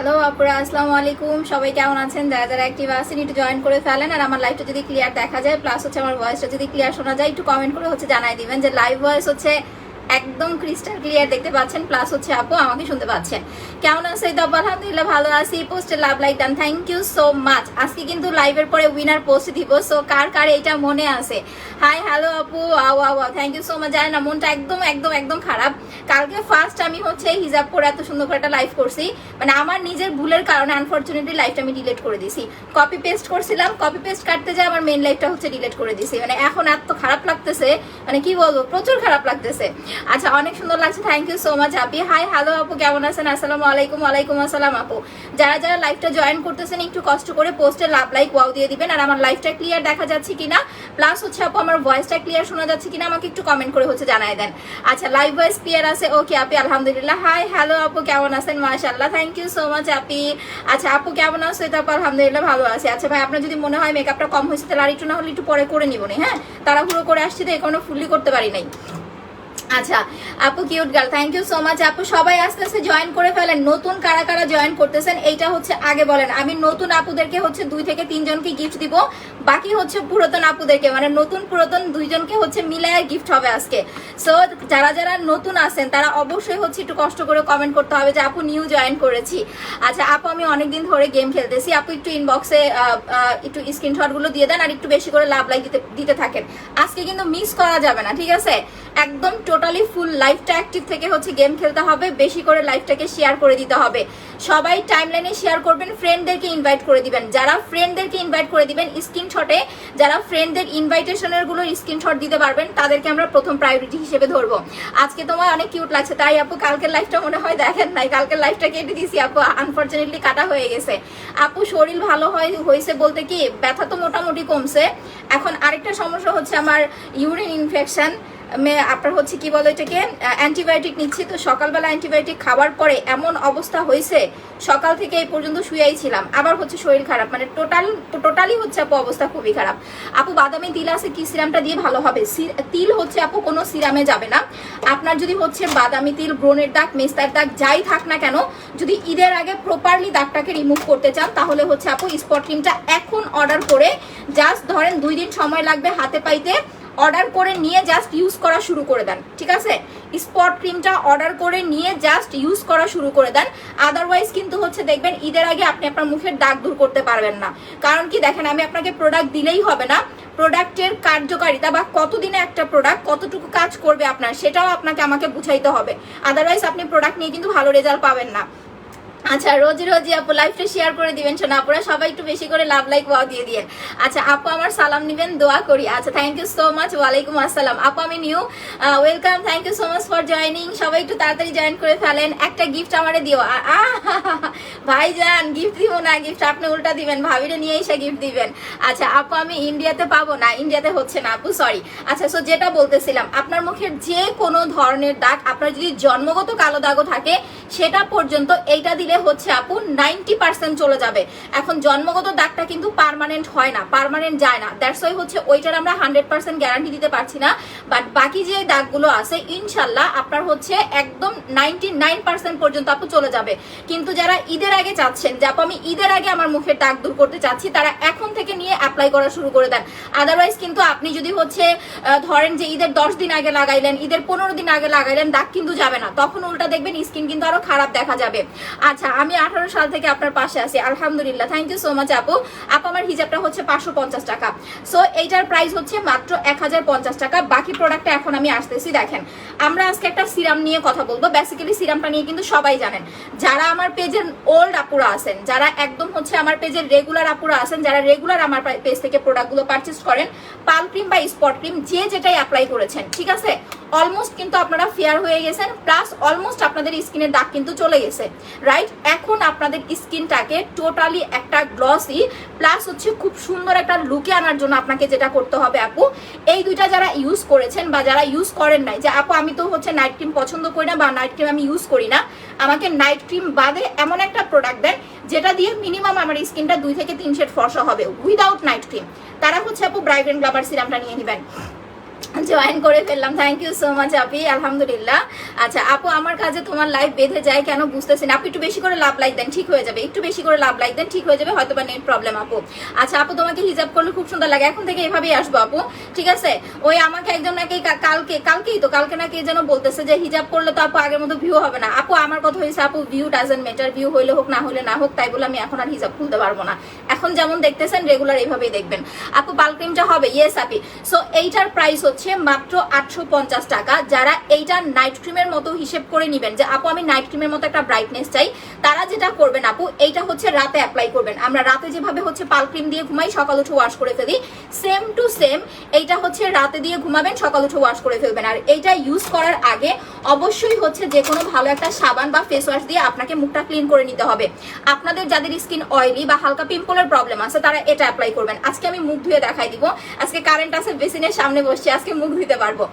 Hello আপুরা, আসসালামু আলাইকুম। সবাই কেমন আছেন? যারা যারা অ্যাক্টিভ আছেন একটু জয়েন করে ফেলেন। আর আমার লাইভটা যদি ক্লিয়ার দেখা যায়, প্লাস হচ্ছে আমার ভয়েসটা যদি ক্লিয়ার শোনা যায়, একটু কমেন্ট করে হচ্ছে জানাই দিবেন যে লাইভ ভয়েস হচ্ছে একদম ক্রিস্টাল ক্লিয়ার দেখতে পাচ্ছেন, প্লাস হচ্ছে আপু আমাকে শুনতে পাচ্ছেন। কেমন আছে? তো আলহামদুলিল্লাহ ভালো আছি। পোস্টে love like done, thank you so much. আজকে কিন্তু লাইভের পরে উইনার পোস্ট দিব, সো কার কার এটা মনে আছে? হাই হ্যালো আপু, আও আও আও, থ্যাংক ইউ সো মাচ। জানেন না, মনটা একদম একদম একদম খারাপ। কালকে ফার্স্ট আমি হচ্ছে হিজাব পরে এত সুন্দর করে একটা লাইভ করছি, মানে আমার নিজের ভুলের কারণে আনফরচুনেটলি লাইভটা আমি ডিলিট করে দিছি। কপি পেস্ট করছিলাম, কপি পেস্ট কাটতে যায় আমার মেইন লাইভটা হচ্ছে ডিলিট করে দিছি। মানে এখন এত খারাপ লাগতেছে, মানে কি বলবো, প্রচুর খারাপ লাগতেছে। আচ্ছা, অনেক সুন্দর লাগছে, thank you so much Api. Hi hello আপু, কেমন আছেন? আসসালামু আলাইকুম। ওয়ালাইকুম আসসালাম আপু। যারা যারা লাইভটা জয়েন করতেছেন একটু কষ্ট করে পোস্টে লাভ লাইক ওয়াও দিয়ে দিবেন। আর আমার লাইভটা ক্লিয়ার দেখা যাচ্ছে কিনা, প্লাস হচ্ছে আপু আমার ভয়েসটা ক্লিয়ার শোনা যাচ্ছে কিনা আমাকে একটু কমেন্ট করে হচ্ছে জানাই দেন। আচ্ছা, লাইভ ভয়েস ক্লিয়ার আছে? ওকে আপি, আলহামদুলিল্লাহ। হাই হ্যালো আপু, কেমন আছেন? মাশাআল্লাহ, থ্যাংক ইউ সো মাচ আপি। আচ্ছা আপু কেমন আছো? এটা আপু আলহামদুলিল্লাহ ভালো আছে। আচ্ছা ভাই, আপনার যদি মনে হয় মেকআপটা কম হয়েছে তাহলে আর একটু না হলে একটু পরে করে নিব না, হ্যাঁ? তাড়াহুড়ো করে আসছি তো এই কারণে ফুললি করতে পারি নাই। আচ্ছা আপু, cute girl, thank you so much আপু। সবাই আস্তে আস্তে জয়েন করে ফেলেন। নতুন কারা কারা জয়েন করতেছেন এইটা হচ্ছে আগে বলেন। আমি নতুন আপুদেরকে হচ্ছে 2 থেকে 3 জনকে গিফট দিব, বাকি হচ্ছে পুরাতন আপুদেরকে, মানে নতুন পুরাতন 2 জনকে হচ্ছে মিলায় গিফট হবে আজকে। সো যারা যারা নতুন আছেন তারা অবশ্যই হচ্ছে একটু কষ্ট করে কমেন্ট করতে হবে যে আপু নিউ জয়েন করেছি। আচ্ছা আপু, আমি অনেকদিন ধরে গেম খেলতেছি। আপু একটু ইনবক্সে একটু স্ক্রিনশট গুলো দিয়ে দেন আর একটু বেশি করে লাভ লাইক দিতে থাকেন। আজকে কিন্তু মিস করা যাবে না, ঠিক আছে? একদম টোটালি ফুল লাইফটা অ্যাক্টিভ থেকে হচ্ছে গেম খেলতে হবে, বেশি করে লাইফটাকে শেয়ার করে দিতে হবে। সবাই টাইমলাইনে শেয়ার করবেন, ফ্রেন্ডদেরকে ইনভাইট করে দিবেন। যারা ফ্রেন্ডদেরকে ইনভাইট করে দিবেন স্ক্রিনশটে, যারা ফ্রেন্ডদের ইনভাইটেশনের গুলো স্ক্রিনশট দিতে পারবেন তাদেরকে আমরা প্রথম প্রায়োরিটি হিসেবে ধরবো। আজকে তোমার অনেক কিউট লাগছে, তাই আপু কালকের লাইফটা মনে হয় দেখেন নাই, কালকের লাইফটা কেটে দিয়েছি আপু, আনফরচুনেটলি কাটা হয়ে গেছে। আপু শরীর ভালো হয়েছে বলতে কি, ব্যথা তো মোটামুটি কমছে। এখন আরেকটা সমস্যা হচ্ছে আমার ইউরিন ইনফেকশন। আপনার হচ্ছে কি বলে এটাকে, অ্যান্টিবায়োটিক নিচ্ছি। তো সকালবেলা অ্যান্টিবায়োটিক খাওয়ার পরে এমন অবস্থা হয়েছে, সকাল থেকে এই পর্যন্ত শুয়েই ছিলাম, আবার হচ্ছে শরীর খারাপ, মানে টোটালি হচ্ছে আপু অবস্থা খুবই খারাপ। আপু বাদামি তিল আছে, কি সিরামটা দিয়ে ভালো হবে? তিল হচ্ছে আপু কোনো সিরামে যাবে না। আপনার যদি হচ্ছে বাদামি তিল, ব্রণের দাগ, মেস্তার দাগ যাই থাক না কেন, যদি ঈদের আগে প্রপারলি দাগটাকে রিমুভ করতে চান তাহলে হচ্ছে আপু স্পট ক্রিমটা এখন অর্ডার করে জাস্ট ধরেন 2 দিন সময় লাগবে হাতে পাইতে, অর্ডার করে নিয়ে জাস্ট ইউজ করা শুরু করে দেন, ঠিক আছে? স্পট ক্রিমটা অর্ডার করে নিয়ে জাস্ট ইউজ করা শুরু করে দেন। আদারওয়াইজ কিন্তু হচ্ছে দেখবেন ঈদের আগে আপনি আপনার মুখের দাগ দূর করতে পারবেন না। কারণ কি দেখেন, আমি আপনাকে প্রোডাক্ট দিলেই হবে না, প্রোডাক্টের কার্যকারিতা বা কতদিনে একটা প্রোডাক্ট কতটুকু কাজ করবে আপনার সেটাও আপনাকে আমাকে বুঝাইতে হবে। আদারওয়াইজ আপনি প্রোডাক্ট নিয়ে কিন্তু ভালো রেজাল্ট পাবেন না। আচ্ছা, রোজি রোজি আপু লাইভটা শেয়ার করে দিবেন শোনা। আপুরা সবাই একটু বেশি করে লাভ লাইক ওয়াও দিয়ে দিয়েন। আচ্ছা আপু, আমার সালাম নিবেন, দোয়া করি। আচ্ছা, থ্যাংক ইউ সো মাচ। ওয়ালাইকুম আসসালাম আপু, আমি new, welcome, thank you so much for joining. সবাই একটু তাড়াতাড়ি জয়েন করে ফেলেন। একটা গিফট আমারে দিও। ভাইজান গিফট দিব না, গিফট আপনি উল্টা দিবেন, ভাবিরে নিয়ে এসে গিফট দিবেন। আচ্ছা আপু, আমি ইন্ডিয়াতে পাবো না, ইন্ডিয়াতে হচ্ছে না আপু, সরি। আচ্ছা, সো যেটা বলতেছিলাম, আপনার মুখের যে কোনো ধরনের দাগ, আপনার যদি জন্মগত কালো দাগও থাকে সেটা পর্যন্ত এইটা দিলে হচ্ছে আপু 90% চলে যাবে। এখন জন্মগত দাগটা কিন্তু পার্মানেন্ট হয় না, পার্মানেন্ট যায় না, দ্যাটস ওয়াই হচ্ছে ওইটার আমরা 100% গ্যারান্টি দিতে পারছি না। বাট বাকি যে দাগগুলো আছে ইনশাল্লাহ আপনার হচ্ছে একদম 99% পর্যন্ত আপু চলে যাবে। কিন্তু যারা ঈদের আগে চাচ্ছেন যে আপু আমি ঈদের আগে আমার মুখের দাগ দূর করতে চাচ্ছি, তারা এখন থেকে নিয়ে অ্যাপ্লাই করা শুরু করে দেন। আদারওয়াইজ কিন্তু আপনি যদি হচ্ছে ধরেন যে ঈদের 10 দিন আগে লাগাইলেন, ঈদের 15 দিন আগে লাগাইলেন, দাগ কিন্তু যাবে না, তখন উল্টা দেখবেন স্কিন কিন্তু আরো খারাপ দেখা যাবে। আচ্ছা, আমি 18 সাল থেকে আপনার পাশে আছি, আলহামদুলিল্লাহ, থ্যাংক ইউ সো মাচ আপু। আপু আমার হিজাবটা হচ্ছে 550 টাকা, সো এইটার প্রাইস হচ্ছে মাত্র 1050 টাকা। বাকি প্রোডাক্টটা এখন আমি আসতেছি। দেখেন, আমরা আজকে একটা সিরাম নিয়ে কথা বলবো। বেসিক্যালি সিরামটা নিয়ে কিন্তু সবাই জানেন, যারা আমার পেজের ওল্ড আপুরা আছেন, যারা একদম হচ্ছে আমার পেজের রেগুলার আপুরা আছেন, যারা রেগুলার আমার পেজ থেকে প্রোডাক্টগুলো পারচেস করেন, পাল ক্রিম বা স্পট ক্রিম যে যেটাই অ্যাপ্লাই করেছেন, ঠিক আছে, অলমোস্ট কিন্তু আপনারা ফেয়ার হয়ে গেছেন, প্লাস অলমোস্ট আপনাদের স্কিনের দাগ কিন্তু চলে গেছে, রাইট? এখন আপনাদের স্কিনটাকে টোটালি একটা গ্লসি প্লাস হচ্ছে খুব সুন্দর একটা লুকে আনার জন্য আপনাকে যেটা করতে হবে আপু, এই দুইটা যারা ইউজ করেছেন বা যারা ইউজ করেন নাই, যে আপু আমি তো হচ্ছে নাইট ক্রিম পছন্দ করি না বা নাইট ক্রিম আমি ইউজ করি না, আমাকে নাইট ক্রিম বাদে এমন একটা প্রোডাক্ট দেন যেটা দিয়ে মিনিমাম আমার স্কিনটা 2 থেকে 3 শেড ফর্সা হবে উইদাউট নাইট ক্রিম, তারা হচ্ছে আপু ব্রাইট এন্ড গ্ল্যামার সিরামটা নিয়ে নেবেন। জয়েন করে ফেললাম, থ্যাংক ইউ সো মাচ আপি, আলহামদুলিল্লাহ। আচ্ছা আপু, আমার কাছে তোমার লাইভ বেঁধে যায় কেন বুঝতেছি না। আপু একটু বেশি করে লাভ লাইক দেন, ঠিক হয়ে যাবে। একটু বেশি করে লাভ লাইক দেন, ঠিক হয়ে যাবে, হয়তো বা নেট প্রবলেম আপু। আচ্ছা আপু, তোমাকে হিজাব করলে খুব সুন্দর লাগে, এখন থেকে এভাবেই আসবো আপু, ঠিক আছে। ওই আমাকে একজন নাকি কালকে নাকি যেন বলতেছে যে হিজাব করলে তো আপু আগের মতো ভিউ হবে না। আপু আমার কথা হয়েছে আপু, ভিউ ডাজেন্ট ম্যাটার, ভিউ হইলে হোক না হলে না হোক, তাই বলে আমি এখন আর হিজাব খুলতে পারবো না। এখন যেমন দেখতেছেন রেগুলার এইভাবেই দেখবেন আপু। বাল ক্রিমটা হবে, ইয়েস আপি। সো এইটার প্রাইস হচ্ছে মাত্র 850 টাকা। যারা এইটা নাইট ক্রিমের মতো হিসেব করে নিবেন যে আপু আমি নাইট ক্রিমের মতো একটা ব্রাইটনেস চাই, তারা যেটা করবেন আপু, এইটা হচ্ছে রাতে অ্যাপ্লাই করবেন। আমরা রাতে যেভাবে হচ্ছে পাল ক্রিম দিয়ে ঘুমাই, সকাল উঠে ওয়াশ করে ফেলি, সেম টু সেম এইটা হচ্ছে রাতে দিয়ে ঘুমাবেন, সকাল উঠে ওয়াশ করে ফেলবেন। আর এইটা ইউজ করার আগে অবশ্যই হচ্ছে যে কোনো ভালো একটা সাবান বা ফেস ওয়াশ দিয়ে আপনাকে মুখটা ক্লিন করে নিতে হবে। আপনাদের যাদের স্কিন অয়েলি বা হালকা পিম্পলের প্রবলেম আছে তারা এটা অ্যাপ্লাই করবেন। আজকে আমি মুখ ধুয়ে দেখাই দিব, আজকে কারেন্ট আছে, বেসিনের সামনে বসছি, আজকে মুখ ধুতে পারবো।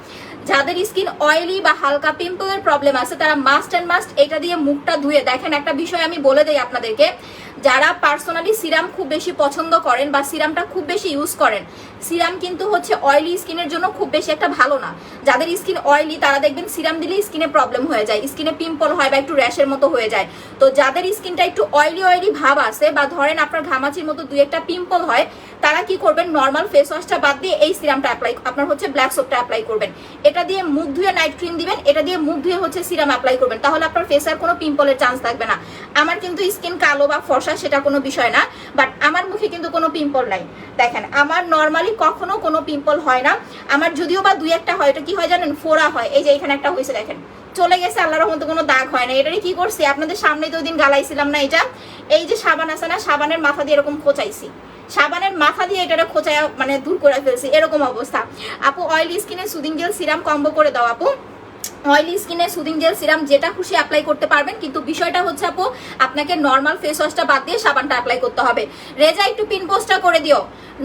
যাদের স্কিন অয়েলি বা হালকা পিম্পলের প্রবলেম আছে তারা মাস্ট এন্ড মাস্ট এটা দিয়ে মুখটা ধুয়ে দেখেন। একটা বিষয় আমি বলে দেই আপনাদেরকে, যারা পার্সোনালি সিরাম খুব বেশি পছন্দ করেন বা সিরামটা খুব বেশি ইউজ করেন, সিরাম কিন্তু হচ্ছে অয়েলি স্কিনের জন্য খুব বেশি একটা ভালো না। যাদের স্কিন অয়েলি তারা দেখবেন সিরাম দিলে স্কিনে প্রবলেম হয়ে যায়, স্কিনে পিম্পল হয় বা একটু র্যাশের মতো হয়ে যায়। তো যাদের স্কিনটা একটু অয়েলি ভাব আছে বা ধরেন আপনার ঘামাচির মতো দুই একটা পিম্পল হয়, তারা কি করবেন, নর্মাল ফেস ওয়াশটা বাদ দিয়ে এই সিরামটা অ্যাপ্লাই, আপনার হচ্ছে ব্ল্যাক সোপটা অ্যাপ্লাই করবেন। এটা দিয়ে মুখ ধুয়ে নাইট ক্রিম দিবেন, এটা দিয়ে মুখ ধুয়ে হচ্ছে সিরাম অ্যাপ্লাই করবেন, তাহলে আপনার ফেসে আর কোনো পিম্পলের চান্স থাকবে না। আমার কিন্তু স্কিন কালো বা ফর্সা সেটা কোনো বিষয় না, বাট আমার মুখে কিন্তু কোনো পিম্পল নাই। দেখেন আমার নর্মালি কখনো কোনো পিম্পল হয় না, আমার যদিও বা দুই একটা হয়, এটা কি হয় জানেন, ফোড়া হয়। এই যে এখানে একটা হয়েছে দেখেন, চলে গেছে, আল্লাহর রহমতে কোনো দাগ হয় না। এটারই কি করছি আপনাদের সামনে তো ওই দিন গালাইছিলাম না, এটা এই যে সাবান আছে না, সাবানের মাথা দিয়ে এরকম খোঁচাইছি, সাবানের মাথা দিয়ে এটা খোঁচায় মানে দূর করে ফেলছি, এরকম অবস্থা। আপু অয়েলি স্কিনে সুদিং জেল সিরাম কম্বো করে দাও আপু। অয়েলি স্কিনে সুদিং জেল সিরাম যেটা খুশি অ্যাপ্লাই করতে পারবেন, কিন্তু বিষয়টা হচ্ছে আপু আপনাকে নর্মাল ফেস ওয়াশটা বাদ দিয়ে সাবানটা অ্যাপ্লাই করতে হবে। রেজা একটু পিন পোস্টটা করে দিও,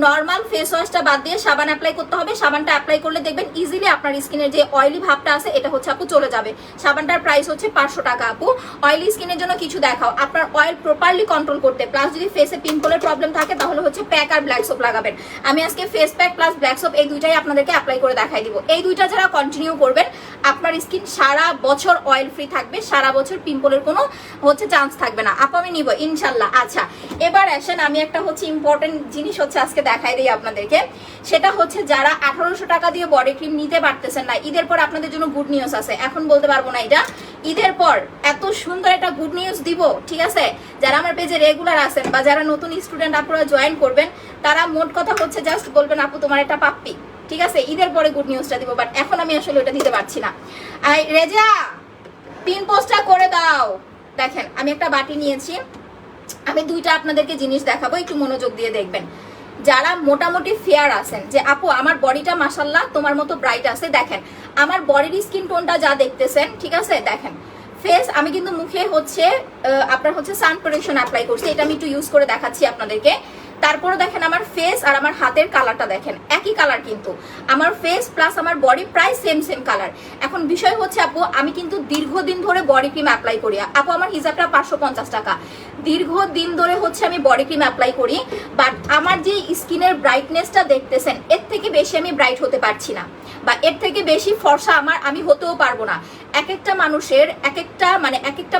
নর্মাল ফেস ওয়াশটা বাদ দিয়ে সাবান অ্যাপ্লাই করতে হবে। সাবানটা অ্যাপ্লাই করলে দেখবেন ইজিলি আপনার স্কিনের যে অয়েলি ভাবটা আছে এটা হচ্ছে আপু চলে যাবে। সাবানটার প্রাইস হচ্ছে 500 টাকা আপু। অয়েলি স্কিনের জন্য কিছু দেখাও, আপনার অয়েল প্রপারলি কন্ট্রোল করতে, প্লাস যদি ফেসে পিম্পলের প্রবলেম থাকে তাহলে হচ্ছে প্যাক আর ব্ল্যাক সোপ লাগাবেন। আমি আজকে face pack plus black soap এই দুইটাই আপনাদেরকে অ্যাপ্লাই করে দেখাই দিব। এই দুইটা যারা কন্টিনিউ করবেন আপনার স্কিন সারা বছর অয়েল ফ্রি থাকবে, সারা বছর পিম্পলের কোনো হচ্ছে চান্স থাকবে না আপু, আমি নিব ইনশাল্লাহ। আচ্ছা এবার আসেন, আমি একটা হচ্ছে ইম্পর্টেন্ট জিনিস হচ্ছে আজকে দেখাই দিই আপনাদেরকে, সেটা হচ্ছে যারা 1800 টাকা দিয়ে বডি ক্রিম নিতে পারতেছেন না, ঈদের পর আপনাদের জন্য গুড নিউজ আছে। এখন বলতে পারবো না এটা, ঈদের পর এত সুন্দর একটা গুড নিউজ দিব, ঠিক আছে। যারা আমার পেজে রেগুলার আছেন বা যারা নতুন স্টুডেন্ট আপনারা জয়েন করবেন, তারা মোট কথা হচ্ছে জাস্ট বলবেন আপু তোমার একটা পাপ্পি, ঠিক আছে। ঈদের পরে গুড নিউজটা দিব, বাট এখন আমি আসলে ওটা দিতে পারছি না। রেজা পিন পোস্টটা করে দাও। দেখেন আমি একটা বাটি নিয়েছি, আমি দুইটা আপনাদেরকে জিনিস দেখাবো, একটু মনোযোগ দিয়ে দেখবেন। যারা মোটামুটি ফেয়ার আছেন যে আপু আমার বডিটা মাশাল্লাহ তোমার মতো ব্রাইট আছে, দেখেন আমার বডির স্কিন টোনটা যা দেখতেছেন, ঠিক আছে। দেখেন ফেস, আমি কিন্তু মুখে হচ্ছে আপনার হচ্ছে সান প্রোটেকশন অ্যাপ্লাই করছি, এটা আমি একটু ইউজ করে দেখাচ্ছি আপনাদেরকে। তারপরে দেখেন আমার ফেস আর আমার হাতের কালারটা দেখেন একই কালার, কিন্তু আমার ফেস প্লাস আমার বডি প্রায় সেম কালার। এখন বিষয় হচ্ছে আপু আমি কিন্তু দীর্ঘদিন ধরে বডি ক্রিম অ্যাপ্লাই করি আপু, আমার হিসাবটা 550 টাকা, দীর্ঘদিন ধরে হচ্ছে আমি বডি ক্রিম অ্যাপ্লাই করি, বাট আমার যে স্কিনের ব্রাইটনেসটা দেখতেছেন এর থেকে বেশি আমি ব্রাইট হতে পারছি না, বা এর থেকে বেশি ফর্সা আমি হতেও পারবো না। এক একটা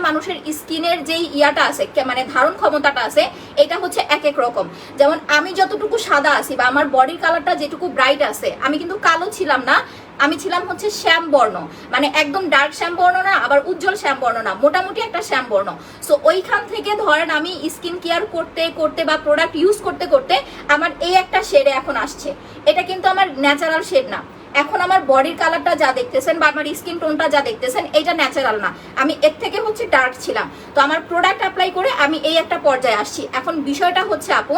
মানুষের স্কিনের যেই ইয়াটা আছে, মানে ধারণ ক্ষমতাটা আছে, এটা হচ্ছে এক এক রকম। যেমন আমি যতটুকু সাদা আছি বা আমার বডির কালারটা যেটুকু ব্রাইট আছে, আমি কিন্তু কালো ছিলাম না, আমি ছিলাম হচ্ছে শ্যাম বর্ণ, মানে একদম ডার্ক শ্যাম বর্ণ না, আবার উজ্জ্বল শ্যাম বর্ণ না, মোটামুটি একটা শ্যাম বর্ণ। সো ওইখান থেকে ধরেন আমি স্কিন কেয়ার করতে করতে বা প্রোডাক্ট ইউজ করতে করতে আমার এই একটা শেডে এখন আসছে, এটা কিন্তু আমার ন্যাচারাল শেড না। এখন আমার বডির কালারটা যা দেখতেছেন বা আমার স্কিন টোনটা যা দেখতেছেন এটা ন্যাচারাল না, আমি এর থেকে হচ্ছে ডার্ক ছিলাম। তো আমার প্রোডাক্ট অ্যাপ্লাই করে আমি এই একটা পর্যায়ে আসছি। এখন বিষয়টা হচ্ছে আপু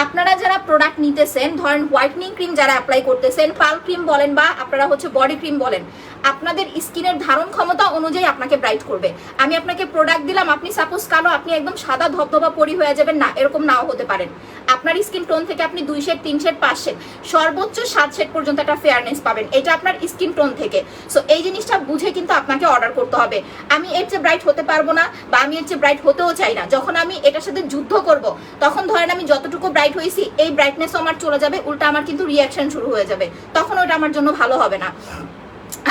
আপনারা যারা প্রোডাক্ট নিতেছেন, ধরেন হোয়াইটনিং ক্রিম যারা অ্যাপ্লাই করতেছেন, পাল ক্রিম বলেন বা আপনারা হচ্ছে বডি ক্রিম বলেন, আপনাদের স্কিনের ধারণ ক্ষমতা অনুযায়ী আপনাকে ব্রাইট করবে। আমি আপনাকে প্রোডাক্ট দিলাম, আপনি সাপোজ কালো, আপনি একদম সাদা ধবধবা পরি হয়ে যাবেন না, এরকম নাও হতে পারেন। আপনার স্কিন টোন থেকে আপনি 2 শেড 3 শেড 5 শেড সর্বোচ্চ 7 শেড পর্যন্ত একটা ফেয়ারনেস পাবেন, এটা আপনার স্কিন টোন থেকে। সো এই জিনিসটা বুঝে কিন্তু আপনাকে অর্ডার করতে হবে। আমি এর চেয়ে ব্রাইট হতে পারবো না বা আমি এর চেয়ে ব্রাইট হতেও চাই না। যখন আমি এটার সাথে যুদ্ধ করব, তখন ধরেন আমি যতটুকু ব্রাইট ব্রাইট হয়েছি এই ব্রাইটনেসও আমার চলে যাবে, উল্টা আমার কিন্তু রিয়াকশন শুরু হয়ে যাবে, তখন ওটা আমার জন্য ভালো হবে না।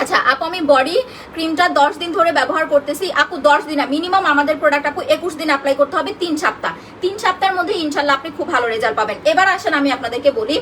আচ্ছা আপু আমি বডি ক্রিমটা 10 দিন ধরে ব্যবহার করতেছি। আপু 10 দিন না, মিনিমাম আমাদের প্রোডাক্ট আপু 21 দিন অ্যাপ্লাই করতে হবে, 3 সপ্তাহ। 3 সপ্তাহের মধ্যে ইনশাল্লাহ আপনি খুব ভালো রেজাল্ট পাবেন। এবার আসেন আমি আপনাদেরকে বলি,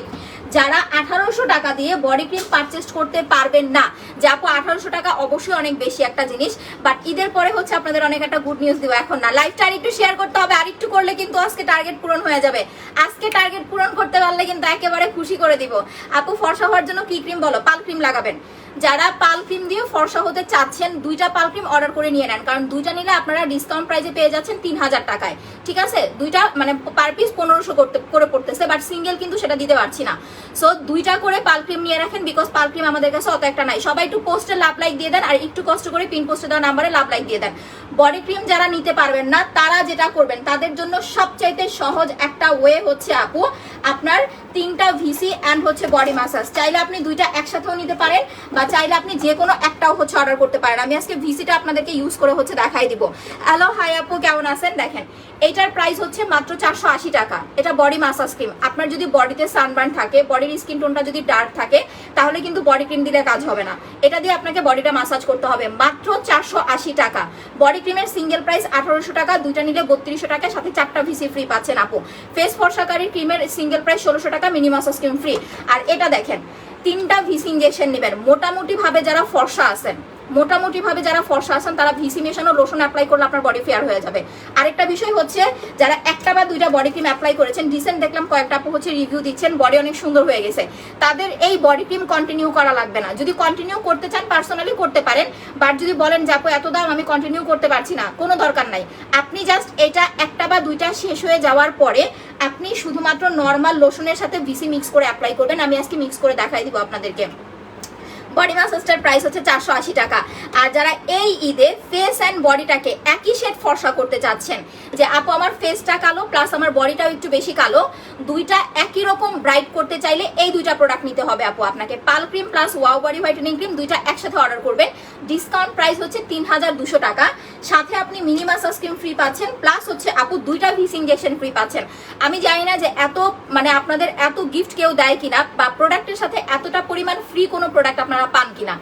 যারা 1800 টাকা দিয়ে বডি ক্রিম পারচেজ করতে পারবেন না, যে আপু 1800 টাকা অবশ্যই অনেক বেশি একটা জিনিস, বাট ঈদের পরে হচ্ছে আপনাদের অনেক একটা গুড নিউজ দিব, এখন না, লাইভটা আরেকটু শেয়ার করতে হবে, আরেকটু করলে কিন্তু আজকে টার্গেট পূরণ হয়ে যাবে। আজকে টার্গেট পূরণ করতে পারলে কিন্তু একেবারে খুশি করে দিব। আপু ফর্সা হওয়ার জন্য কি ক্রিম বলো? পাল ক্রিম লাগাবেন। যারা পাল ক্রিম দিয়ে ফর্সা হতে চাচ্ছেন 2টা পাল ক্রিম অর্ডার করে নিয়ে নেন, কারণ 2টা নিলে আপনারা ডিসকাউন্ট প্রাইসে পেয়ে যাচ্ছেন 3000 টাকায়, ঠিক আছে? 2টা মানে পার পিস 1500 করে পড়তেছে, বাট সিঙ্গেল কিন্তু সেটা দিতে পারছি না। সো 2টা করে পাল ক্রিম নিয়ে রাখেন, বিকজ পাল ক্রিম আমাদের কাছে অত একটা নাই। সবাই একটু পোস্টে লাভ লাইক দিয়ে দেন, আর একটু কষ্ট করে পিন পোস্টে দেওয়া নাম্বারে লাভ লাইক দিয়ে দেন। বডি ক্রিম যারা নিতে পারবেন না তারা যেটা করবেন, তাদের জন্য সবচাইতে সহজ একটা ওয়ে হচ্ছে আপু আপনার 3টা ভিসি অ্যান্ড হচ্ছে বডি মাসাজ। চাইলে আপনি 2টা একসাথেও নিতে পারেন, বা চাইলে আপনি যে কোনো একটাও হচ্ছে অর্ডার করতে পারেন। আমি আজকে ভিসিটা আপনাদেরকে ইউজ করে হচ্ছে দেখাই দিব। হ্যালো হাই আপু কেমন আছেন? দেখেন এইটার প্রাইস হচ্ছে মাত্র 480 টাকা। এটা বডি মাসাজ ক্রিম। আপনার যদি বডিতে সানবার্ন থাকে, বডির স্কিন টোনটা যদি ডার্ক থাকে, তাহলে কিন্তু বডি ক্রিম দিলে কাজ হবে না। এটা দিয়ে আপনাকে বডিটা মাসাজ করতে হবে। মাত্র 480 টাকা। বডি ক্রিমের সিঙ্গেল প্রাইস 1800 টাকা, 2টা নিলে 3200 টাকা, সাথে 4টা ভিসি ফ্রি পাচ্ছেন আপু। ফেস ফর্সাকারী ক্রিমের সিঙ্গেল প্রাইস 1600 টাকা, মিনি মাসাজ ক্রিম ফ্রি। আর এটা দেখেন 3টা ভিসি ইনজেকশন নেবেন। মোটামুটি ভাবে যারা ফর্সা আছেন তারা ভিসি মেশানো লোশন অ্যাপ্লাই করলে আপনার বডি ফেয়ার হয়ে যাবে। আরেকটা বিষয় হচ্ছে, যারা 1টা বা 2টা বডি ক্রিম অ্যাপ্লাই করেছেন, রিসেন্ট দেখলাম কয়েকটা আপু হচ্ছে রিভিউ দিচ্ছেন বডি অনেক সুন্দর হয়ে গেছে, তাদের এই বডি ক্রিম কন্টিনিউ করা লাগবে না। যদি কন্টিনিউ করতে চান পার্সোনালি করতে পারেন, বাট যদি বলেন যে আপু এত দাম আমি কন্টিনিউ করতে পারছি না, কোনো দরকার নাই। আপনি জাস্ট এটা 1টা বা 2টা শেষ হয়ে যাওয়ার পরে আপনি শুধুমাত্র নর্মাল লোশনের সাথে ভিসি মিক্স করে অ্যাপ্লাই করবেন। আমি আজকে মিক্স করে দেখাই দিব আপনাদেরকে। বডি মাসাজটার প্রাইস হচ্ছে 480 টাকা। আর যারা এই ঈদে ফেস অ্যান্ড বডিটাকে একই শেড ফর্সা করতে চাচ্ছেন, যে আপু আমার ফেসটা কালো প্লাস আমার বডিটাও একটু বেশি কালো, 2টা একই রকম ব্রাইট করতে চাইলে এই 2টা প্রোডাক্ট নিতে হবে আপু আপনাকে। পাল cream plus wow body whitening cream 2টা একসাথে অর্ডার করবেন। ডিসকাউন্ট প্রাইস হচ্ছে 3200 টাকা, সাথে আপনি মিনি মাসাজ ক্রিম ফ্রি পাচ্ছেন, প্লাস হচ্ছে আপু 2টা ভিসি ইনজেকশন ফ্রি পাচ্ছেন। আমি জানি না যে এত মানে আপনাদের এত গিফট কেউ দেয় কিনা, বা প্রোডাক্টের সাথে এতটা পরিমাণ ফ্রি কোনো প্রোডাক্ট আপনারা পান কিনা।